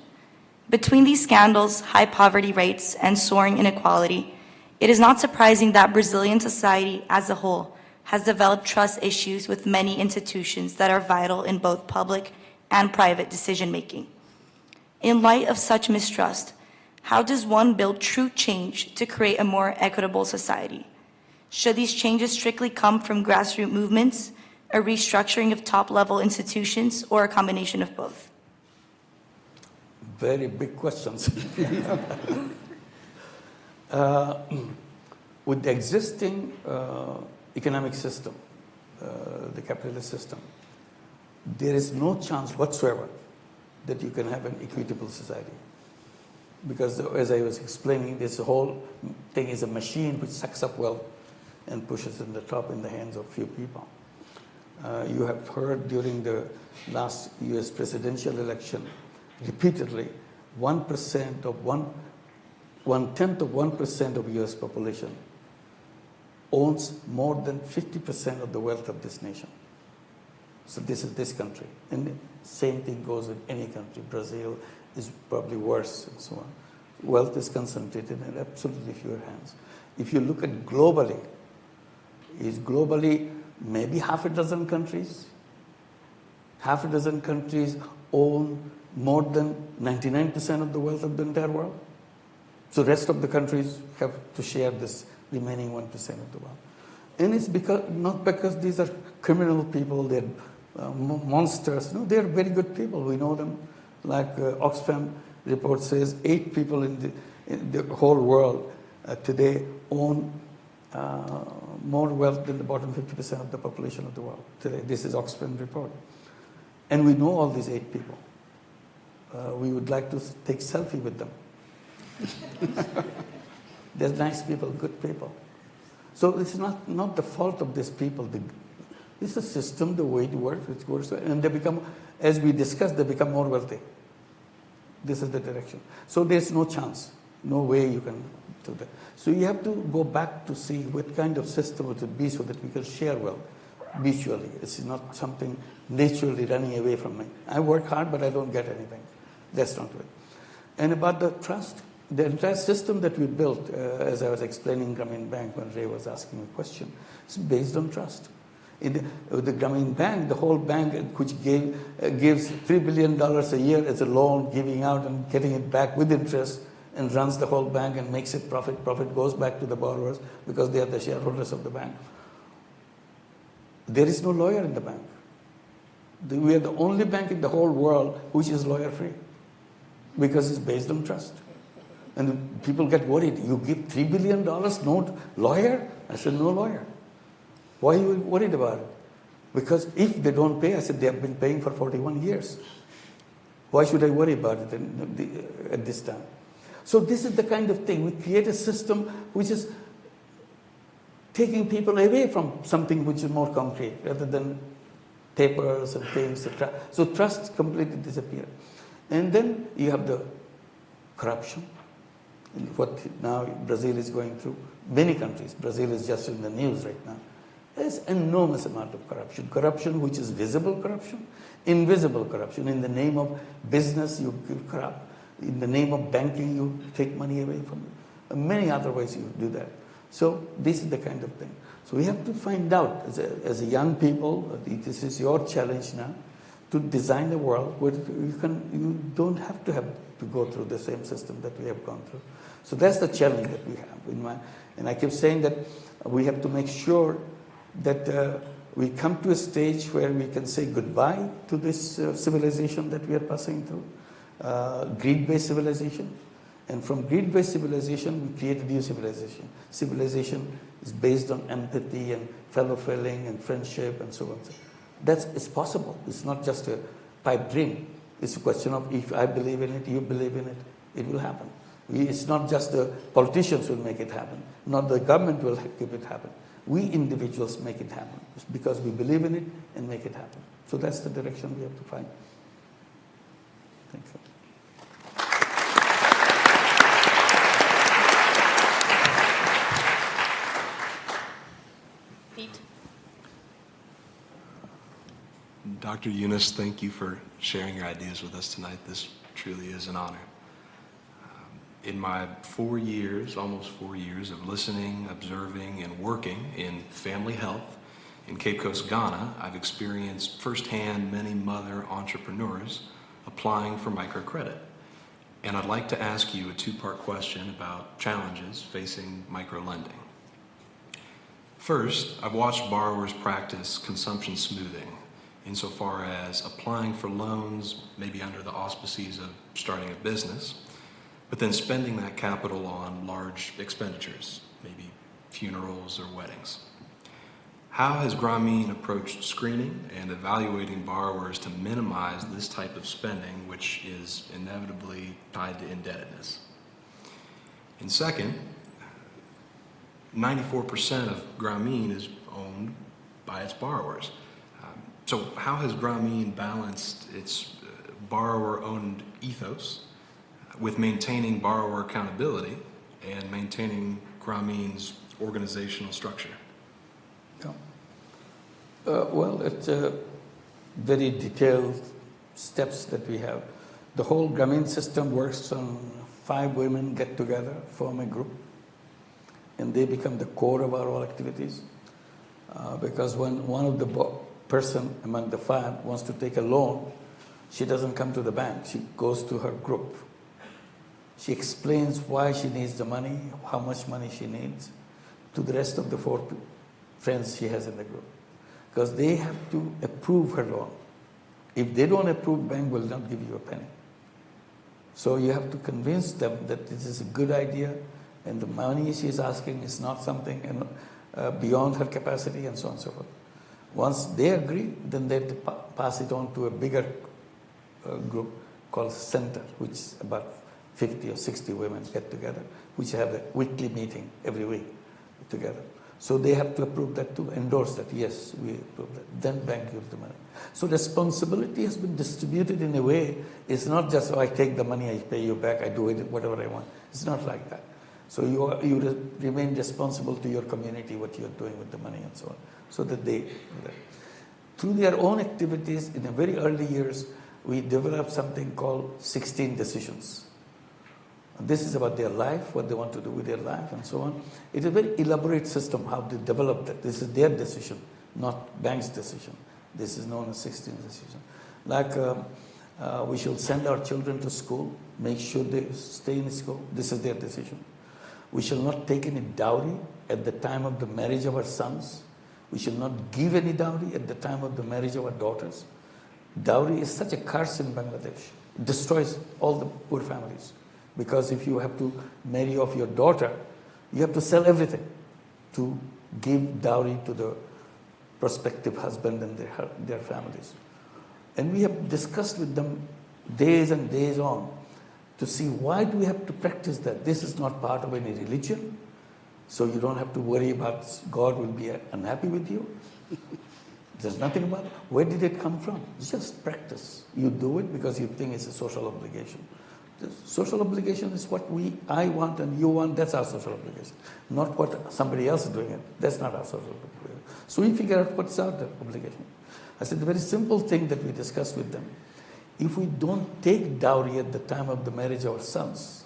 Between these scandals, high poverty rates, and soaring inequality, it is not surprising that Brazilian society as a whole has developed trust issues with many institutions that are vital in both public and private decision-making. In light of such mistrust, how does one build true change to create a more equitable society? Should these changes strictly come from grassroots movements, a restructuring of top-level institutions, or a combination of both? Very big questions. With the existing economic system, the capitalist system, there is no chance whatsoever that you can have an equitable society. Because as I was explaining, this whole thing is a machine which sucks up wealth and pushes it in the top in the hands of few people. You have heard during the last US presidential election repeatedly 1% of 1/10 of 1% of US population owns more than 50% of the wealth of this nation. So this is this country. And the same thing goes with any country. Brazil is probably worse and so on. Wealth is concentrated in absolutely few hands. If you look at globally, maybe half a dozen countries. Half a dozen countries own more than 99% of the wealth of the entire world. So the rest of the countries have to share this remaining 1% of the wealth. And it's not because these are criminal people, they're monsters. No, they're very good people. We know them. Like Oxfam report says, 8 people in the whole world today own more wealth than the bottom 50% of the population of the world today. This is Oxfam report. And we know all these 8 people. We would like to take selfie with them. They're nice people, good people. So it's not the fault of these people. It's a system, the way it works, and they become, as we discussed, they become more wealthy. This is the direction. So there's no chance, no way you can do that. So you have to go back to see what kind of system it would be so that we can share wealth mutually. It's not something naturally running away from me. I work hard, but I don't get anything. That's not it. And about the trust, the entire system that we built, as I was explaining Grameen Bank when Ray was asking a question, is based on trust. In the Grameen Bank, the whole bank, which gives $3 billion a year as a loan, giving out and getting it back with interest, and runs the whole bank and makes it profit. Profit goes back to the borrowers because they are the shareholders of the bank. There is no lawyer in the bank. We are the only bank in the whole world which is lawyer-free because it's based on trust. And people get worried. You give $3 billion, no lawyer? I said, no lawyer. Why are you worried about it? Because if they don't pay, I said, they have been paying for 41 years. Why should I worry about it at this time? So this is the kind of thing. We create a system which is taking people away from something which is more concrete rather than papers and things. So trust completely disappeared. And then you have the corruption, what now Brazil is going through. Many countries, Brazil is just in the news right now. There's enormous amount of corruption. Corruption which is visible corruption, invisible corruption. In the name of business, you corrupt. In the name of banking, you take money away from it. Many other ways you do that. So this is the kind of thing. So we have to find out, as a young people, this is your challenge now, to design a world where you don't have to go through the same system that we have gone through. So that's the challenge that we have. And I keep saying that we have to make sure that we come to a stage where we can say goodbye to this civilization that we are passing through, greed-based civilization. And from greed-based civilization, we create a new civilization. Civilization is based on empathy and fellow feeling and friendship and so on. It's possible. It's not just a pipe dream. It's a question of if I believe in it, you believe in it, it will happen. It's not just the politicians will make it happen. Not the government will keep it happen. We individuals make it happen because we believe in it and make it happen. So that's the direction we have to find. Thank you. Dr. Yunus, thank you for sharing your ideas with us tonight. This truly is an honor. In my 4 years, almost 4 years of listening, observing, and working in family health in Cape Coast, Ghana, I've experienced firsthand many mother entrepreneurs applying for microcredit. And I'd like to ask you a two-part question about challenges facing microlending. First, I've watched borrowers practice consumption smoothing insofar as applying for loans, maybe under the auspices of starting a business, but then spending that capital on large expenditures, maybe funerals or weddings. How has Grameen approached screening and evaluating borrowers to minimize this type of spending, which is inevitably tied to indebtedness? And second, 94% of Grameen is owned by its borrowers. So how has Grameen balanced its borrower-owned ethos with maintaining borrower accountability and maintaining Grameen's organizational structure? Yeah. Well, it's very detailed steps that we have. The whole Grameen system works on 5 women get together, form a group, and they become the core of our all activities. Because when one of the person among the 5 wants to take a loan, she doesn't come to the bank. She goes to her group. She explains why she needs the money, how much money she needs, to the rest of the 4 friends she has in the group. Because they have to approve her loan. If they don't approve, the bank will not give you a penny. So you have to convince them that this is a good idea and the money she is asking is not something beyond her capacity and so on and so forth. Once they agree, then they pass it on to a bigger group called Center, which is about 50 or 60 women get together, which have a weekly meeting every week together. So they have to approve that too, endorse that, yes, we approve that. Then bank gives the money. So responsibility has been distributed in a way, it's not just, I take the money, I pay you back, I do it, whatever I want. It's not like that. So you remain responsible to your community, what you're doing with the money and so on, so that they do that. Through their own activities, in the very early years, we developed something called 16 decisions. This is about their life, what they want to do with their life and so on. It's a very elaborate system, how they develop that. This is their decision, not bank's decision. This is known as 16 decision. Like we should send our children to school, make sure they stay in school. This is their decision. We shall not take any dowry at the time of the marriage of our sons. We shall not give any dowry at the time of the marriage of our daughters. Dowry is such a curse in Bangladesh. It destroys all the poor families. Because if you have to marry off your daughter, you have to sell everything to give dowry to the prospective husband and their families. And we have discussed with them days and days on to see why do we have to practice that. This is not part of any religion. So you don't have to worry about God will be unhappy with you. There's nothing about it. Where did it come from? Just practice. You do it because you think it's a social obligation. The social obligation is what I want and you want. That's our social obligation. Not what somebody else is doing it. That's not our social obligation. So we figure out what's our obligation. I said the very simple thing that we discussed with them. If we don't take dowry at the time of the marriage of our sons,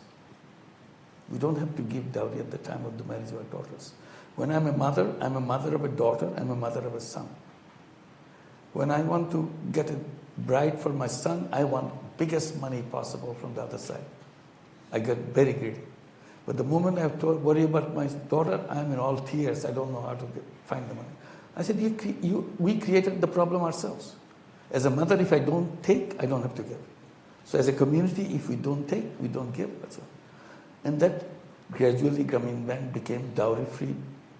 we don't have to give dowry at the time of the marriage of our daughters. When I'm a mother of a daughter, I'm a mother of a son. When I want to get a bride for my son, I want biggest money possible from the other side. I get very greedy. But the moment I have to worry about my daughter, I'm in all tears. I don't know how to find the money. I said, we created the problem ourselves. As a mother, if I don't take, I don't have to give. So as a community, if we don't take, we don't give. That's all. And that gradually Grameen Bank became dowry-free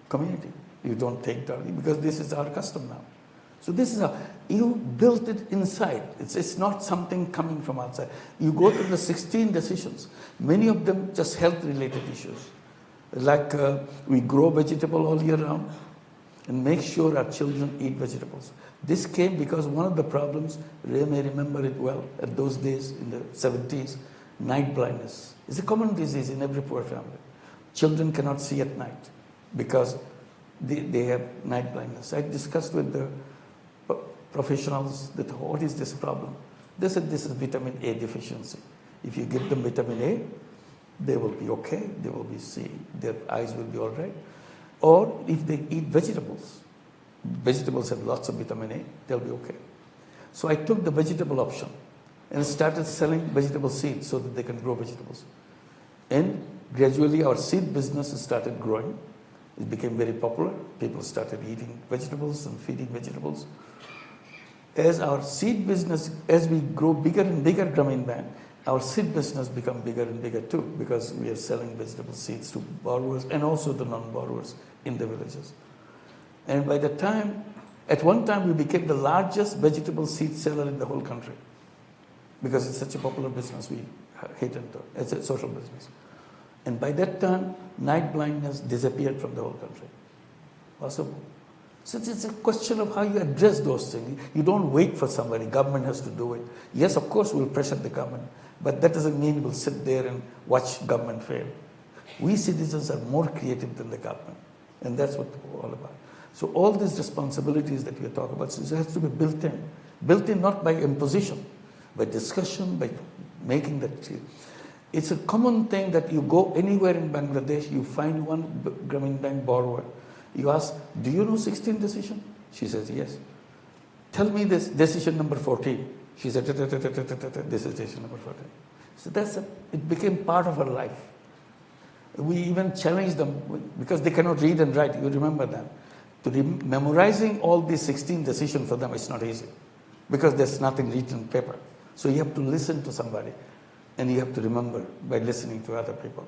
community. You don't take dowry because this is our custom now. So this is how you built it inside. It's not something coming from outside. You go to the 16 decisions. Many of them just health-related issues. Like we grow vegetable all year round and make sure our children eat vegetables. This came because one of the problems, Ray may remember it well, at those days in the 70s, night blindness. It's a common disease in every poor family. Children cannot see at night because they have night blindness. I discussed with the professionals that what is this problem? They said this is vitamin A deficiency. If you give them vitamin A, they will be okay, they will be seeing, their eyes will be all right. Or if they eat vegetables have lots of vitamin A, they'll be okay. So I took the vegetable option and started selling vegetable seeds so that they can grow vegetables. And gradually our seed business started growing. It became very popular. People started eating vegetables and feeding vegetables. As our seed business, as we grow bigger and bigger, Grameen Bank, our seed business become bigger and bigger too, because we are selling vegetable seeds to borrowers and also the non-borrowers in the villages. And by the time, at one time we became the largest vegetable seed seller in the whole country, because it's such a popular business, we hate it, it's a social business. And by that time, night blindness disappeared from the whole country. Possible. So it's a question of how you address those things. You don't wait for somebody. Government has to do it. Yes, of course, we'll pressure the government. But that doesn't mean we'll sit there and watch government fail. We citizens are more creative than the government. And that's what we're all about. So all these responsibilities that we talk about, so it has to be built in. Built in not by imposition, by discussion, by making that clear. It's a common thing that you go anywhere in Bangladesh, you find one Grameen Bank borrower. You ask, do you know 16 decision? She says, yes. Tell me this decision number 14. She said, this is decision number 14. So it became part of her life. We even challenged them, because they cannot read and write, you remember that. Memorizing all these 16 decisions for them is not easy, because there's nothing written on paper. So you have to listen to somebody, and you have to remember by listening to other people.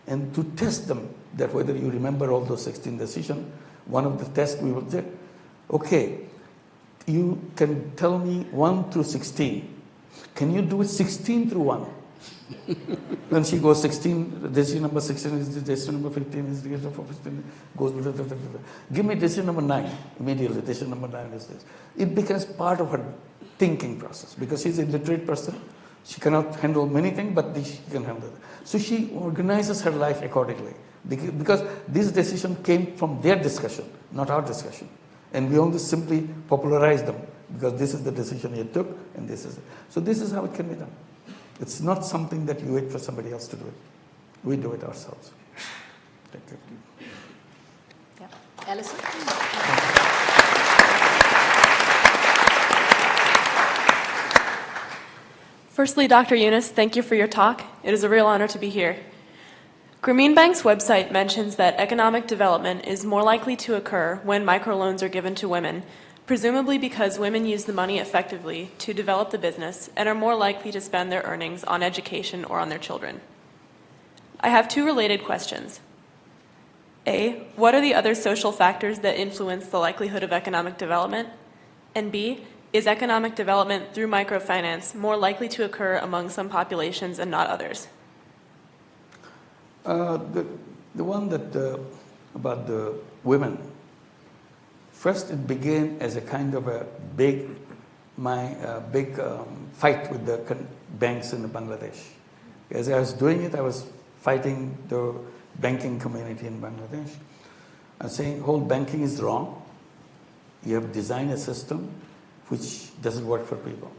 And to test them, that whether you remember all those 16 decisions, one of the tests we will say, okay, you can tell me 1 through 16. Can you do it 16 through 1? Then she goes 16, decision number 16 is this, decision number 15 is this, 15 goes, blah, blah, blah, blah. Give me decision number 9. Immediately, decision number 9 is this. It becomes part of her thinking process, because she's a literate person. She cannot handle many things, but she can handle it. So she organizes her life accordingly, because this decision came from their discussion, not our discussion. And we only simply popularize them, because this is the decision you took, and this is it. So this is how it can be done. It's not something that you wait for somebody else to do it. We do it ourselves. Thank you. Yeah. Alison? Firstly, Dr. Yunus, thank you for your talk. It is a real honor to be here. Grameen Bank's website mentions that economic development is more likely to occur when microloans are given to women, presumably because women use the money effectively to develop the business and are more likely to spend their earnings on education or on their children. I have 2 related questions. A, what are the other social factors that influence the likelihood of economic development? And B, is economic development through microfinance more likely to occur among some populations and not others? The one that about the women. First, it began as a kind of a big fight with the banks in Bangladesh. As I was doing it, I was fighting the banking community in Bangladesh. I'm saying whole banking is wrong. You have designed a system which doesn't work for people.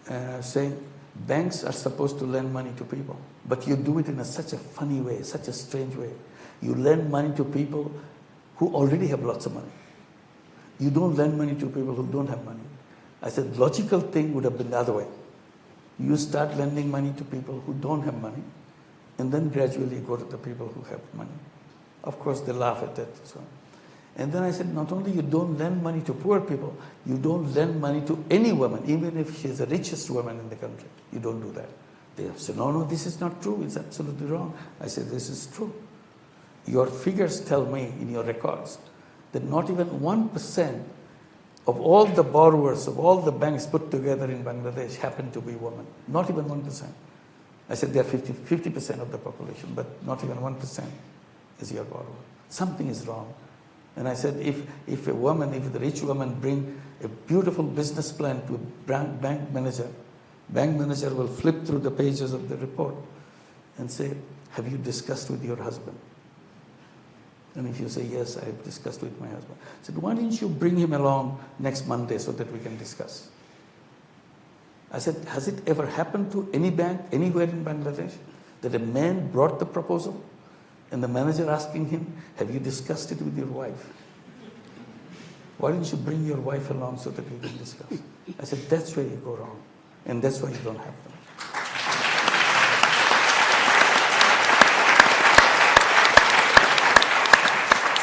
And I was saying banks are supposed to lend money to people, but you do it in such a funny way, such a strange way. You lend money to people who already have lots of money. You don't lend money to people who don't have money. I said, logical thing would have been the other way. You start lending money to people who don't have money, and then gradually go to the people who have money. Of course, they laugh at that. So. And then I said, not only you don't lend money to poor people, you don't lend money to any woman, even if she's the richest woman in the country. You don't do that. They said, no, this is not true. It's absolutely wrong. I said, this is true. Your figures tell me in your records that not even 1% of all the borrowers of all the banks put together in Bangladesh happen to be women. Not even 1%. I said they are 50% of the population, but not even 1% is your borrower. Something is wrong. And I said, if the rich woman bring a beautiful business plan to a bank manager will flip through the pages of the report and say, have you discussed with your husband? And if you say, yes, I've discussed with my husband. I said, why didn't you bring him along next Monday so that we can discuss? I said, has it ever happened to any bank anywhere in Bangladesh that a man brought the proposal and the manager asking him, have you discussed it with your wife? Why didn't you bring your wife along so that we can discuss? I said, that's where you go wrong. And that's why you don't have them.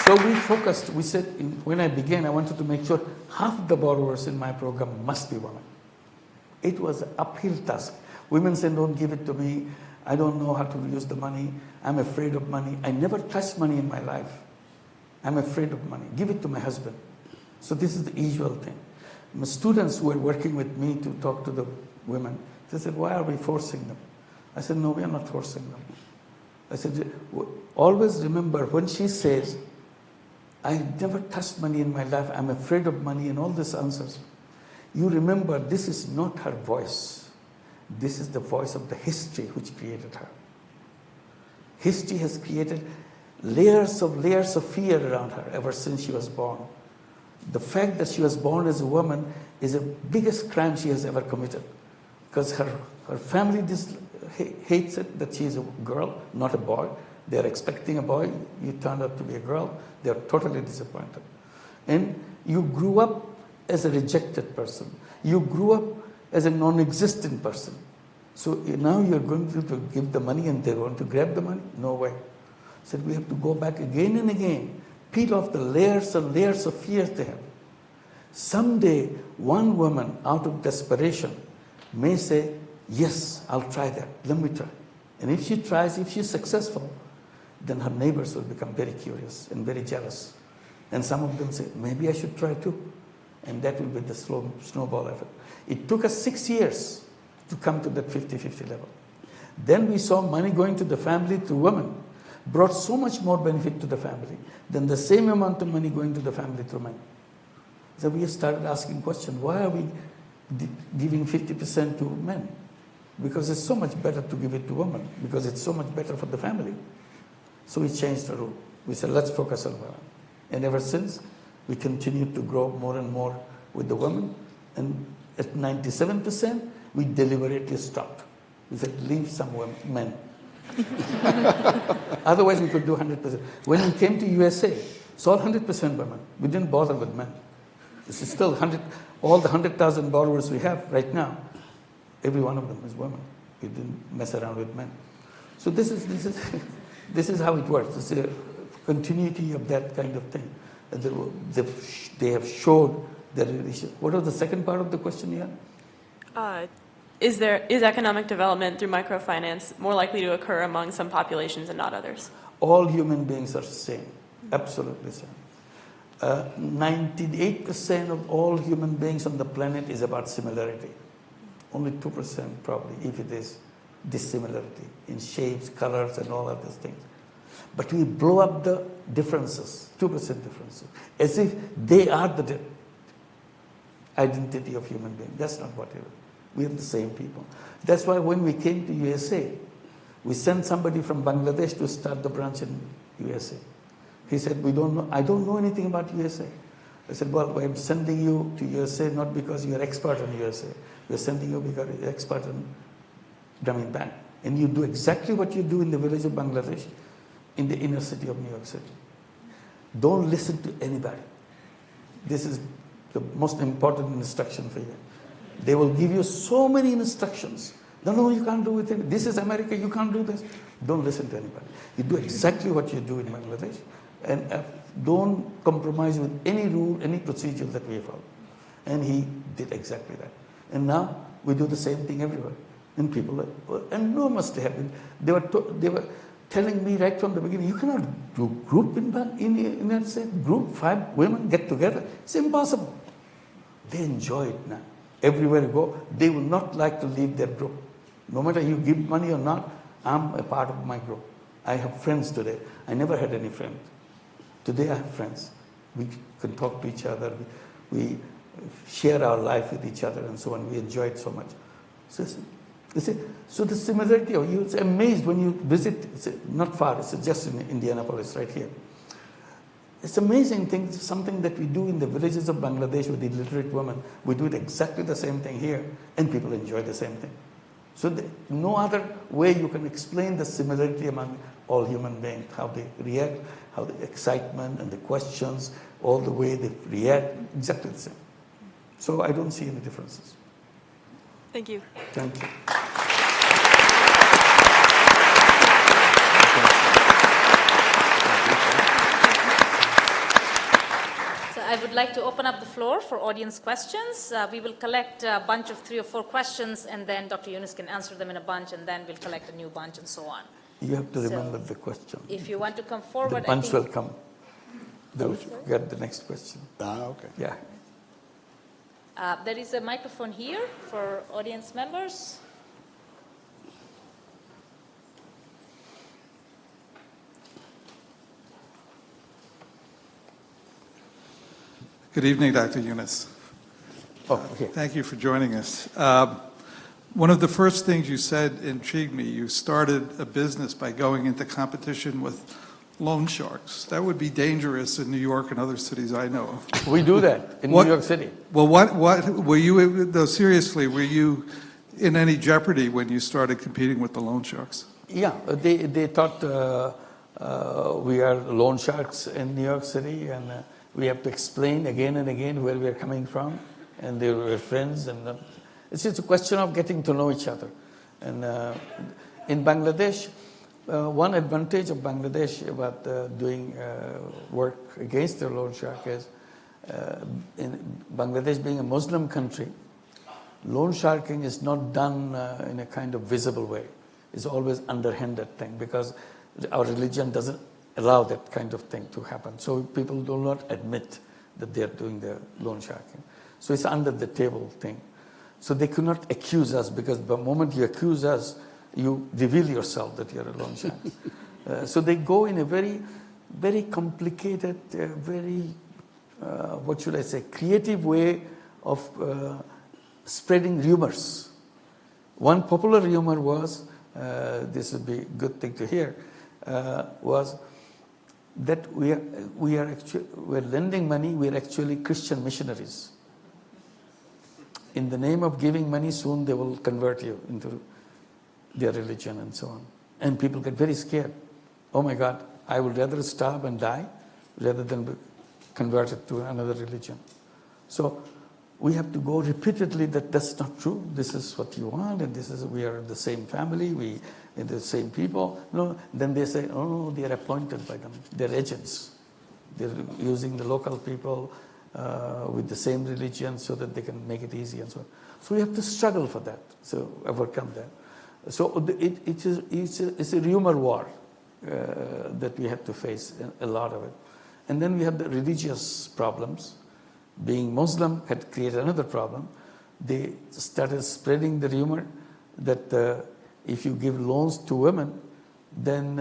So we focused, we said, when I began, I wanted to make sure half the borrowers in my program must be women. It was an uphill task. Women said, don't give it to me. I don't know how to use the money. I'm afraid of money. I never touched money in my life. I'm afraid of money. Give it to my husband. So this is the usual thing. My students who were working with me to talk to the women, they said, why are we forcing them? I said, no, we are not forcing them. I said, always remember when she says, I never touched money in my life, I'm afraid of money, and all these answers. You remember, this is not her voice. This is the voice of the history which created her. History has created layers of fear around her ever since she was born. The fact that she was born as a woman is the biggest crime she has ever committed. Because her family hates it that she is a girl, not a boy. They're expecting a boy, you turned out to be a girl, they're totally disappointed. And you grew up as a rejected person. You grew up as a non-existent person. So now you're going to give the money and they're going to grab the money? No way. Said we have to go back again and again, peel off the layers and layers of fears they have. Someday, one woman out of desperation may say, yes, I'll try that, let me try. And if she tries, if she's successful, then her neighbors will become very curious and very jealous. And some of them say, maybe I should try too. And that will be the snowball effect. It took us 6 years to come to that 50-50 level. Then we saw money going to the family through women brought so much more benefit to the family than the same amount of money going to the family through men. So we started asking questions, why are we giving 50% to men? Because it's so much better to give it to women, because it's so much better for the family. So we changed the rule. We said, let's focus on women. And ever since, we continued to grow more and more with the women. And at 97%, we deliberately stopped. We said, leave some men. Otherwise, we could do 100%. When we came to USA, it's all 100% women. We didn't bother with men. This is still all the 100,000 borrowers we have right now, every one of them is women. We didn't mess around with men. So this is how it works. It's a continuity of that kind of thing. They have showed their relation. What was the second part of the question you had? Is economic development through microfinance more likely to occur among some populations and not others? All human beings are the same, absolutely same. 98% of all human beings on the planet is about similarity. Only 2% probably, if it is dissimilarity in shapes, colors, and all of those things. But we blow up the differences, 2% differences, as if they are the identity of human being. That's not what it is. We are the same people. That's why when we came to USA, we sent somebody from Bangladesh to start the branch in USA. He said, I don't know anything about USA. I said, well, I'm sending you to USA not because you're expert in USA. We're sending you because you're expert in Grameen Bank. And you do exactly what you do in the village of Bangladesh, in the inner city of New York City. Don't listen to anybody. This is the most important instruction for you. They will give you so many instructions. No, you can't do it. This is America, you can't do this. Don't listen to anybody. You do exactly what you do in Bangladesh, and don't compromise with any rule, any procedure that we follow. And he did exactly that. And now we do the same thing everywhere. And people were enormously happy. They were telling me right from the beginning, you cannot do group in the United States. Group, 5 women get together. It's impossible. They enjoy it now. Everywhere you go, they will not like to leave their group. No matter you give money or not, I'm a part of my group. I have friends today. I never had any friends. Today I have friends. We can talk to each other. We share our life with each other and so on. We enjoy it so much. So the similarity of you, it's amazed when you visit, it's not far, it's just in Indianapolis, right here. It's amazing thing, something that we do in the villages of Bangladesh with illiterate women. We do it exactly the same thing here, and people enjoy the same thing. So no other way you can explain the similarity among all human beings, how they react, how the excitement and the questions, all the way they react, exactly the same. So I don't see any differences. Thank you. Thank you. I would like to open up the floor for audience questions. We will collect a bunch of 3 or 4 questions, and then Dr. Yunus can answer them in a bunch, and then we'll collect a new bunch, and so on. You have to remember the question. If you want to come forward, the bunch will come. They'll get the next question. Okay. Yeah. There is a microphone here for audience members. Good evening, Dr. Yunus. Oh, okay. Thank you for joining us. One of the first things you said intrigued me. You started a business by going into competition with loan sharks. That would be dangerous in New York and other cities I know of. We do that in New York City. Well, what were you, though seriously, were you in any jeopardy when you started competing with the loan sharks? Yeah, they thought we are loan sharks in New York City, and we have to explain again and again where we are coming from, and they were friends, and it's just a question of getting to know each other. And in Bangladesh, one advantage of Bangladesh about doing work against the loan shark is, in Bangladesh being a Muslim country, loan sharking is not done in a kind of visible way. It's always underhanded thing, because our religion doesn't allow that kind of thing to happen. So people do not admit that they are doing the loan sharking. So it's under the table thing. So they could not accuse us, because the moment you accuse us, you reveal yourself that you're a loan shark. So they go in a very, very complicated, very, what should I say, creative way of spreading rumors. One popular rumor was, this would be a good thing to hear, was that we're lending money, we're actually Christian missionaries. In the name of giving money, soon they will convert you into their religion and so on. And people get very scared. Oh my God, I would rather starve and die rather than be converted to another religion. So we have to go repeatedly that that's not true. This is what you want, and this is, we are the same family, we are the same people. No, then they say, oh, they are appointed by them. They're agents. They're using the local people with the same religion so that they can make it easy and so on. So we have to struggle for that, so overcome that. So it's a rumor war that we have to face, a lot of it. And then we have the religious problems. Being Muslim had created another problem. They started spreading the rumor that if you give loans to women, then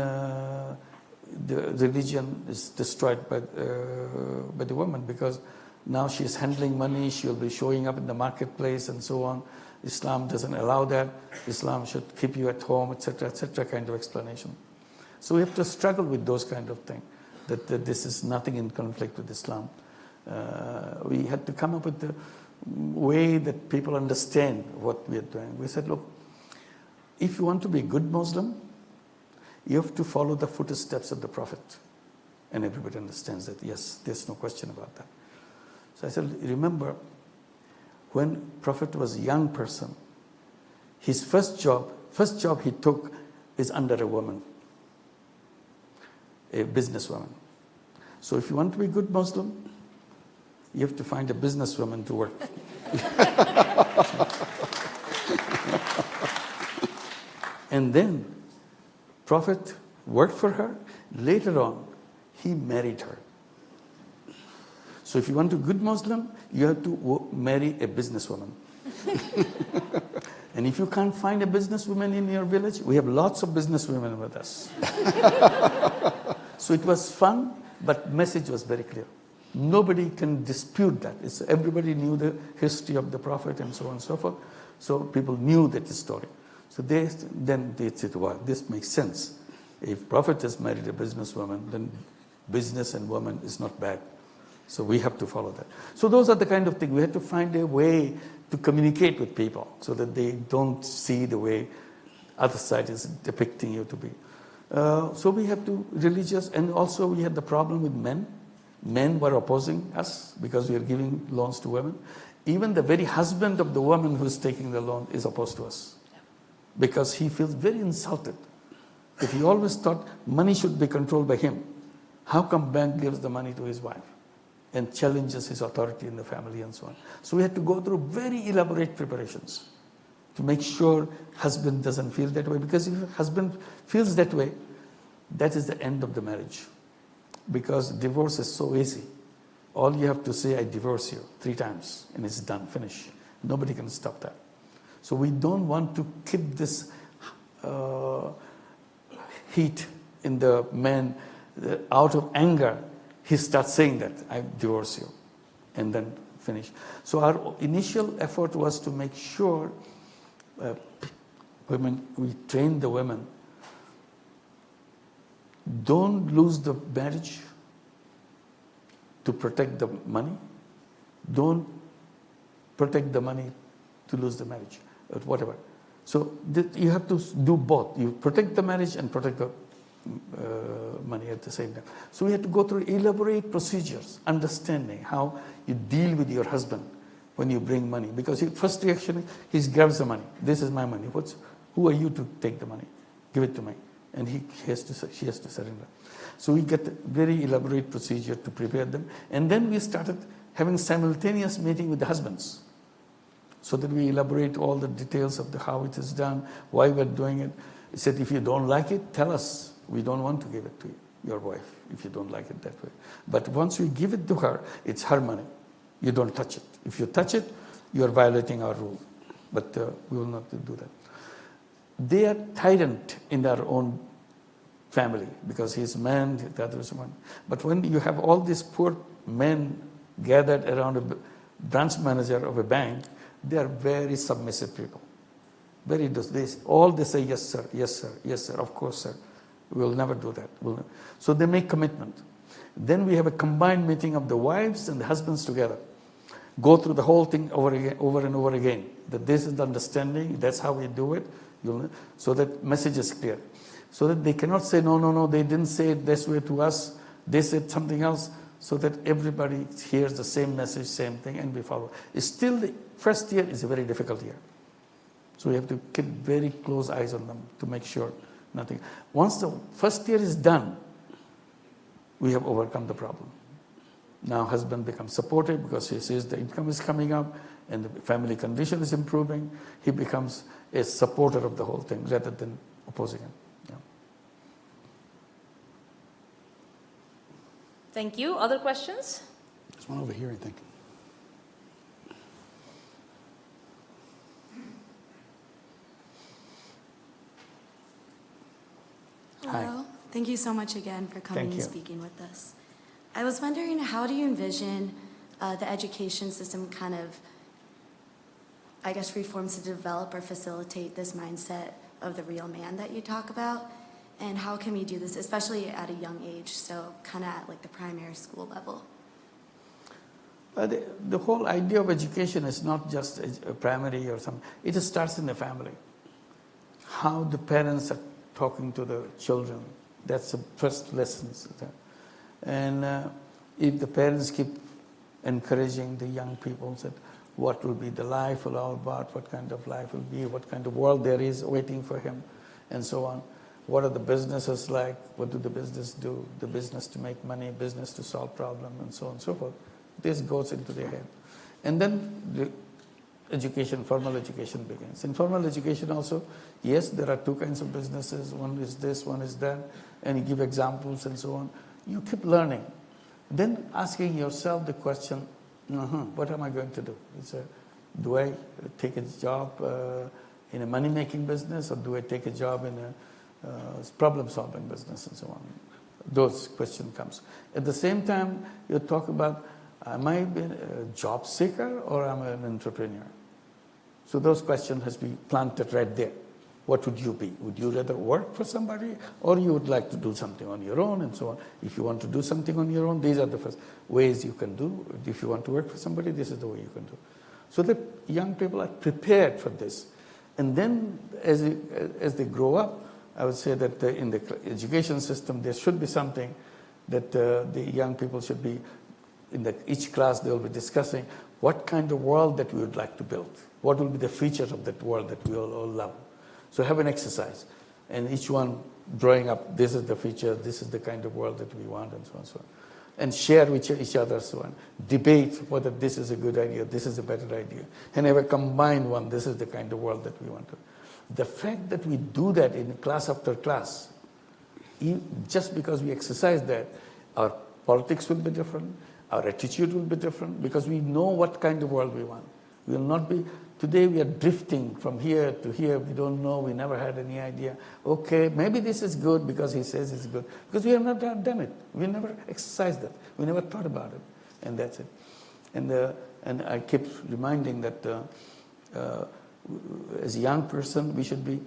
the religion is destroyed by the woman, because now she's handling money, she'll be showing up in the marketplace and so on. Islam doesn't allow that. Islam should keep you at home, etc., kind of explanation. So we have to struggle with those kind of things, that this is nothing in conflict with Islam. We had to come up with the way that people understand what we are doing. We said, look, if you want to be a good Muslim, you have to follow the footsteps of the Prophet. And everybody understands that, yes, there's no question about that. So I said, remember, when Prophet was a young person, his first job he took is under a woman, a businesswoman. So if you want to be a good Muslim, you have to find a businesswoman to work. And then Prophet worked for her. Later on, he married her. So if you want a good Muslim, you have to marry a businesswoman. And if you can't find a businesswoman in your village, we have lots of businesswomen with us. So it was fun, but message was very clear. Nobody can dispute that. Everybody knew the history of the Prophet and so on and so forth. So people knew that story. So then they said, wow, this makes sense. If Prophet has married a businesswoman, then business and woman is not bad. So we have to follow that. So those are the kind of things. We have to find a way to communicate with people so that they don't see the way other side is depicting you to be. So we have to religious, and also we had the problem with men. Men were opposing us because we are giving loans to women. Even the very husband of the woman who is taking the loan is opposed to us because he feels very insulted. If he always thought money should be controlled by him, how come bank gives the money to his wife and challenges his authority in the family and so on? So we had to go through very elaborate preparations to make sure husband doesn't feel that way, because if husband feels that way, that is the end of the marriage. Because divorce is so easy. All you have to say, I divorce you 3 times and it's done, finish. Nobody can stop that. So we don't want to keep this heat in the man. Out of anger, he starts saying that, I divorce you, and then finish. So our initial effort was to make sure we train the women, don't lose the marriage to protect the money. Don't protect the money to lose the marriage, or whatever. So you have to do both. You protect the marriage and protect the money at the same time. So we had to go through elaborate procedures, understanding how you deal with your husband when you bring money. Because his first reaction, he grabs the money. This is my money. Who are you to take the money? Give it to me. And she has to surrender. So we get a very elaborate procedure to prepare them. And then we started having simultaneous meeting with the husbands, so that we elaborate all the details of how it is done, why we're doing it. He said, if you don't like it, tell us. We don't want to give it to you, your wife, if you don't like it that way. But once we give it to her, it's her money. You don't touch it. If you touch it, you are violating our rule. But we will not do that. They are tyrant in their own family because he's man, the other is woman. But when you have all these poor men gathered around a branch manager of a bank, they are very submissive people. Very they say, yes, sir, yes, sir, yes, sir, of course, sir. We will never do that. So they make commitment. Then we have a combined meeting of the wives and the husbands together. Go through the whole thing over and over again. That this is the understanding, that's how we do it. So that message is clear. So that they cannot say, no, they didn't say it this way to us. They said something else. So that everybody hears the same message, same thing, and we follow. Still, the first year is a very difficult year. So we have to keep very close eyes on them to make sure nothing. Once the first year is done, we have overcome the problem. Now husband becomes supportive because he sees the income is coming up and the family condition is improving. He becomes a supporter of the whole thing rather than opposing him. Yeah. Thank you. Other questions? There's one over here, I think. Hello. Thank you so much again for coming Thank and you. speaking with us. I was wondering, how do you envision the education system kind of, I guess, reforms to develop or facilitate this mindset of the real man that you talk about? And how can we do this, especially at a young age, so kind of at like the primary school level? The whole idea of education is not just a primary or something. It starts in the family. How the parents are talking to the children. That's the first lesson. And if the parents keep encouraging the young people that what will be the life all about, what kind of life will be, what kind of world there is waiting for him, and so on. What are the businesses like? What do the business do? The business to make money, business to solve problems, and so on and so forth. This goes into their head. And then the education, formal education begins. In formal education also, yes, there are two kinds of businesses. One is this, one is that, and you give examples and so on. You keep learning. Then asking yourself the question, what am I going to do? Do I take a job in a money-making business, or do I take a job in a problem-solving business, and so on? Those questions comes. At the same time, you talk about, am I a job seeker or am I an entrepreneur? So those questions has been planted right there. What would you be? Would you rather work for somebody, or you would like to do something on your own, and so on? If you want to do something on your own, these are the first ways you can do. If you want to work for somebody, this is the way you can do. So that young people are prepared for this. And then as they grow up, I would say that in the education system, there should be something that the young people should be, in each class they will be discussing what kind of world that we would like to build. What will be the features of that world that we all love. So have an exercise, and each one drawing up, this is the feature, this is the kind of world that we want, and so on and so on. And share with each other, so on. Debate whether this is a good idea, this is a better idea. And have a combined one, this is the kind of world that we want to. The fact that we do that in class after class, just because we exercise that, our politics will be different, our attitude will be different, because we know what kind of world we want. We will not be, today we are drifting from here to here, we don't know, we never had any idea. Okay, maybe this is good because he says it's good, because we have not done it. We never exercised it. We never thought about it, and that's it. And I keep reminding that as a young person, we should be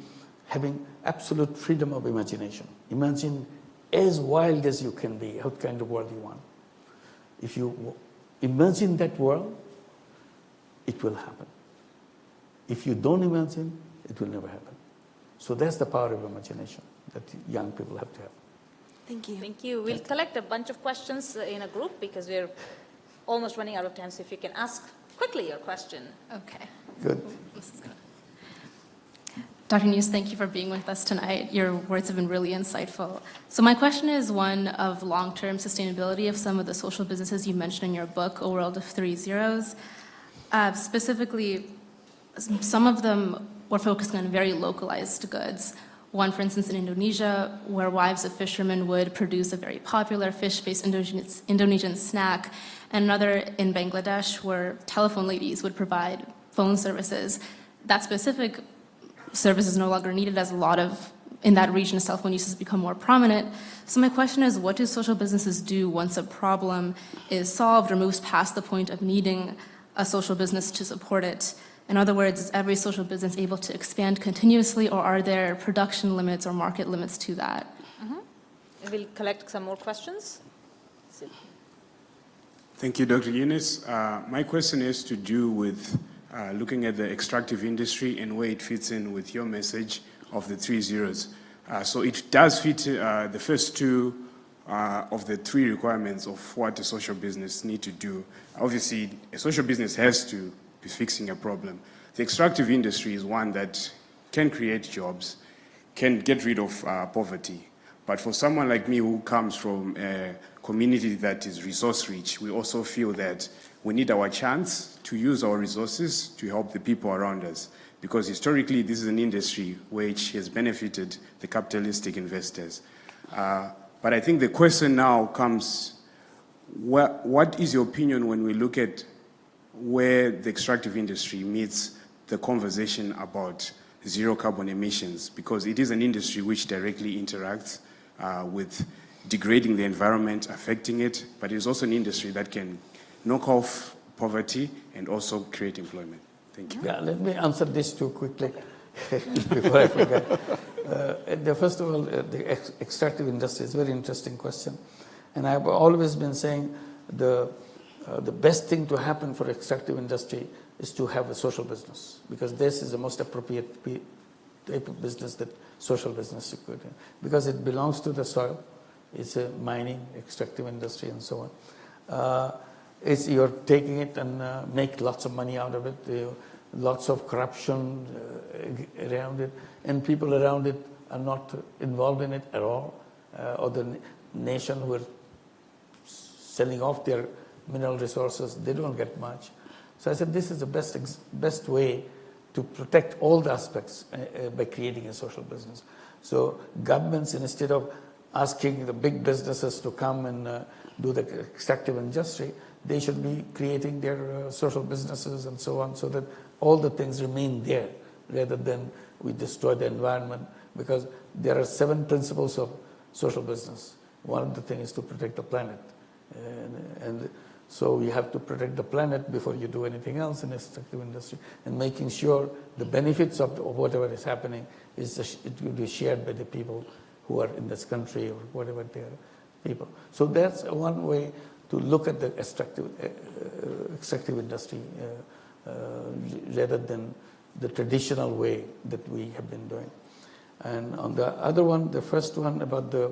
having absolute freedom of imagination. Imagine as wild as you can be, what kind of world you want. If you imagine that world, it will happen. If you don't imagine, it will never happen. So that's the power of imagination that young people have to have. Thank you. Thank you. We'll collect a bunch of questions in a group because we're almost running out of time. So if you can ask quickly your question. Okay. Good. This is good. Dr. Yunus, thank you for being with us tonight. Your words have been really insightful. So my question is one of long-term sustainability of some of the social businesses you mentioned in your book, A World of Three Zeros. Specifically, some of them were focusing on very localized goods. One, for instance, in Indonesia, where wives of fishermen would produce a very popular fish-based Indonesian snack, and another in Bangladesh, where telephone ladies would provide phone services. That specific service is no longer needed, as a lot of, in that region, cell phone use has become more prominent. So my question is, what do social businesses do once a problem is solved or moves past the point of needing a social business to support it? In other words, is every social business able to expand continuously, or are there production limits or market limits to that? We'll collect some more questions. Thank you, Dr. Yunus. My question is to do with looking at the extractive industry and where it fits in with your message of the 3 zeros. So it does fit the first two of the three requirements of what a social business need to do. Obviously, a social business has to be fixing a problem. The extractive industry is one that can create jobs, can get rid of poverty. But for someone like me who comes from a community that is resource-rich, we also feel that we need our chance to use our resources to help the people around us. Because historically, this is an industry which has benefited the capitalistic investors. But I think the question now comes, what is your opinion when we look at where the extractive industry meets the conversation about zero carbon emissions? Because it is an industry which directly interacts with degrading the environment, affecting it, but it's also an industry that can knock off poverty and also create employment. Thank you. Yeah, let me answer this too quickly before I forget. First of all, the extractive industry is a very interesting question. And I've always been saying the best thing to happen for extractive industry is to have a social business, because this is the most appropriate type of business that social business you could have, because it belongs to the soil. It's a mining, extractive industry, and so on. You're taking it and make lots of money out of it. Lots of corruption around it, and people around it are not involved in it at all. Or the nation who are selling off their mineral resources, they don't get much. So I said this is the best way to protect all the aspects by creating a social business. So governments, instead of asking the big businesses to come and do the extractive industry, they should be creating their social businesses and so on, so that all the things remain there rather than we destroy the environment, because there are 7 principles of social business. One of the things is to protect the planet. And so you have to protect the planet before you do anything else in the extractive industry, and making sure the benefits of whatever is happening it will be shared by the people who are in this country or whatever they are people. So that's one way to look at the extractive industry rather than the traditional way that we have been doing. And on the other one, the first one about the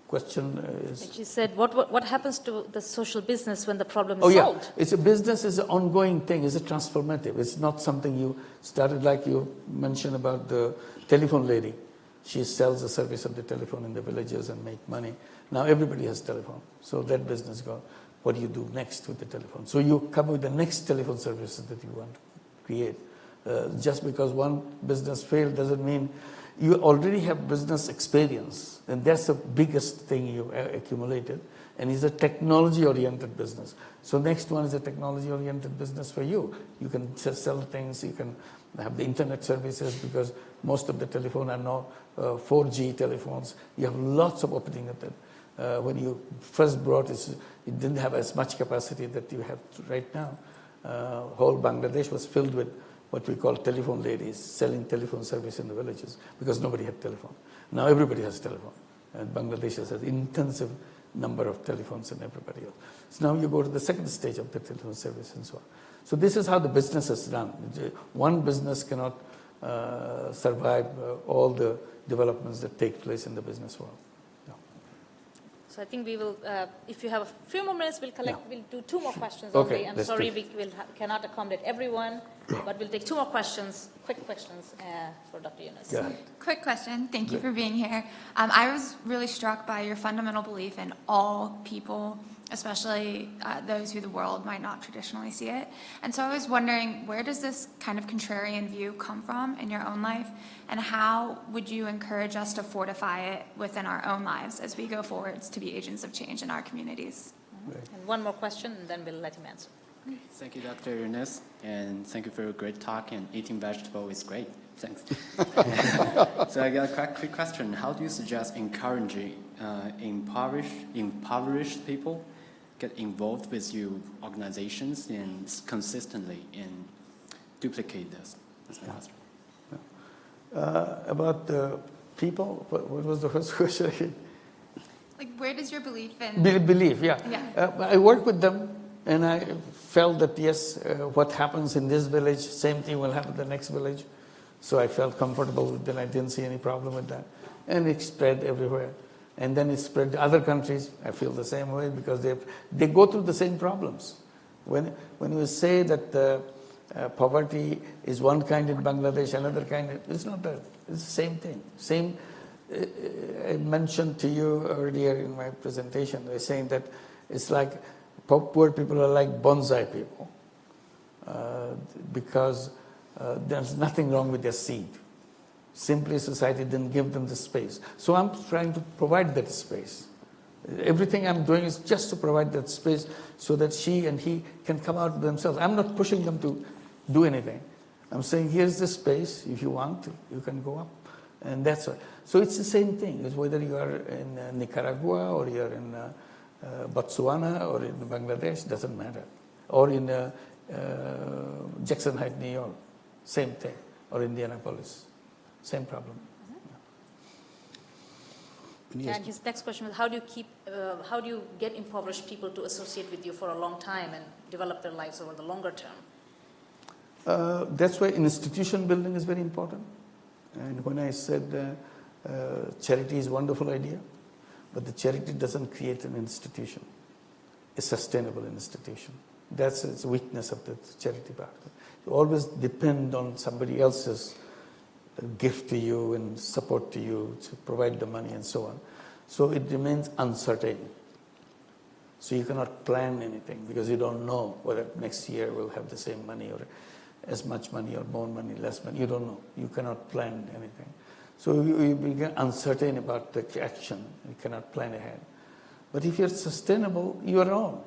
question is... She said, what happens to the social business when the problem is solved? Yeah. It's a business is an ongoing thing. It's a transformative. It's not something you started, like you mentioned about the telephone lady. She sells the service of the telephone in the villages and make money. Now everybody has telephone. So that business goes. What do you do next with the telephone? So you come with the next telephone services that you want to create. Just because one business failed doesn't mean you already have business experience. And that's the biggest thing you accumulated. And it's a technology-oriented business. So next one is a technology-oriented business for you. You can sell things. You can have the internet services, because most of the telephone are now 4G telephones. You have lots of opening of that. When you first brought it, it didn't have as much capacity that you have right now. Whole Bangladesh was filled with what we call telephone ladies, selling telephone service in the villages, because nobody had telephone. Now everybody has telephone. And Bangladesh has an intensive number of telephones and everybody else. So now you go to the second stage of the telephone service and so on. So this is how the business is run. One business cannot survive all the developments that take place in the business world. Yeah. So I think we will, if you have a few more minutes, we'll do 2 more questions okay, only. I'm sorry we cannot accommodate everyone, but we'll take 2 more questions, quick questions for Dr. Yunus. Yeah. Quick question. Thank you for being here. I was really struck by your fundamental belief in all people, especially those who the world might not traditionally see it. And so I was wondering, where does this kind of contrarian view come from in your own life? And how would you encourage us to fortify it within our own lives as we go forwards to be agents of change in our communities? And 1 more question, and then we'll let him answer. Thank you, Dr. Yunus, and thank you for your great talk, and eating vegetable is great. Thanks. So I got a quick question. How do you suggest encouraging impoverished people get involved with your organizations and consistently and duplicate this? That's my question. About the people, what was the first question? Like, where does your belief in... Belief, yeah. I work with them, and I felt that, yes, what happens in this village, same thing will happen in the next village. So I felt comfortable with that. I didn't see any problem with that. And it spread everywhere. And then it spread to other countries. I feel the same way, because they go through the same problems. When you say that poverty is one kind in Bangladesh, another kind, it's not that. It's the same thing. I mentioned to you earlier in my presentation, I was saying that it's like poor people are like bonsai people, because there's nothing wrong with their seed. Simply society didn't give them the space. So I'm trying to provide that space. Everything I'm doing is just to provide that space so that she and he can come out themselves. I'm not pushing them to do anything. I'm saying, here's the space. If you want, you can go up. And that's what. So it's the same thing. It's whether you are in Nicaragua or you're in Botswana or in Bangladesh, doesn't matter. Or in Jackson Heights, New York, same thing. Or Indianapolis, same problem. And his next question was, how do you get impoverished people to associate with you for a long time and develop their lives over the longer term? That's why institution building is very important. And when I said charity is a wonderful idea, but the charity doesn't create an institution, a sustainable institution. That's the weakness of the charity part. You always depend on somebody else's gift to you and support to you to provide the money and so on. So it remains uncertain. So you cannot plan anything because you don't know whether next year we'll have the same money or as much money or more money, less money. You don't know. You cannot plan anything. So you become uncertain about the action. You cannot plan ahead. But if you're sustainable, you are on.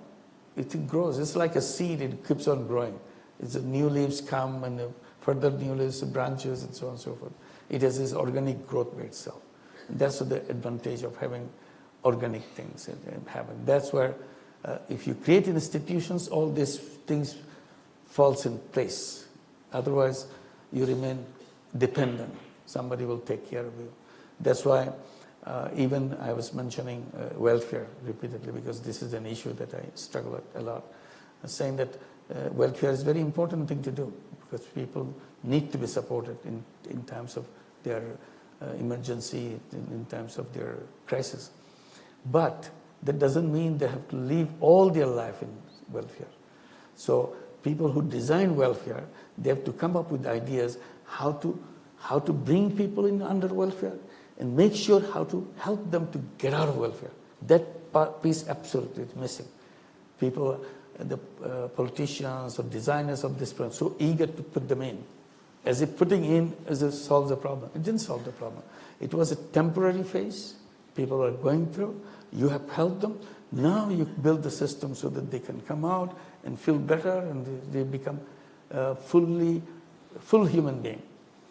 It grows. It's like a seed. It keeps on growing. It's new leaves come and further new leaves, branches, and so on and so forth. It has this organic growth by itself. And that's the advantage of having organic things and having. That's where if you create institutions, all these things falls in place. Otherwise, you remain dependent. Somebody will take care of you. That's why even I was mentioning welfare repeatedly because this is an issue that I struggle with a lot. Saying that welfare is a very important thing to do because people need to be supported in times of their emergency, in times of their crisis. But that doesn't mean they have to live all their life in welfare. So people who design welfare, they have to come up with ideas how to bring people in under welfare and make sure how to help them to get out of welfare. That piece absolutely is missing. People, the politicians or designers of this program, so eager to put them in. As if putting in solves the problem. It didn't solve the problem. It was a temporary phase. People are going through. You have helped them. Now you build the system so that they can come out and feel better and they become full human being.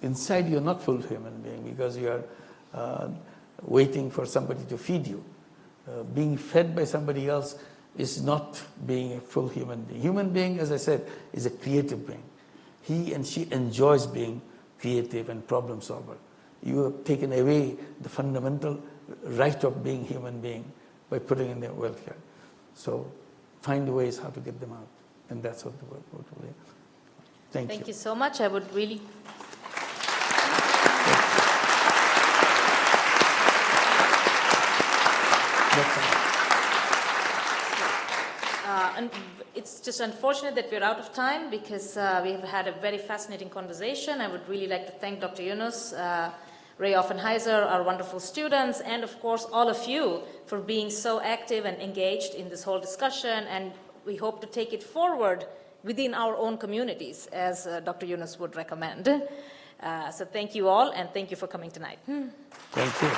Inside you're not full human being because you are waiting for somebody to feed you. Being fed by somebody else is not being a full human being. Human being, as I said, is a creative being. He and she enjoys being creative and problem solver. You have taken away the fundamental right of being human being by putting in their welfare. So find ways how to get them out. And that's what the work will do. Thank you. Thank you so much. I would really... And it's just unfortunate that we're out of time because we have had a very fascinating conversation. I would really like to thank Dr. Yunus, Ray Offenheiser, our wonderful students, and of course all of you for being so active and engaged in this whole discussion. And we hope to take it forward within our own communities, as Dr. Yunus would recommend. So thank you all, and thank you for coming tonight. Thank you.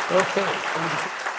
Okay. Thank you.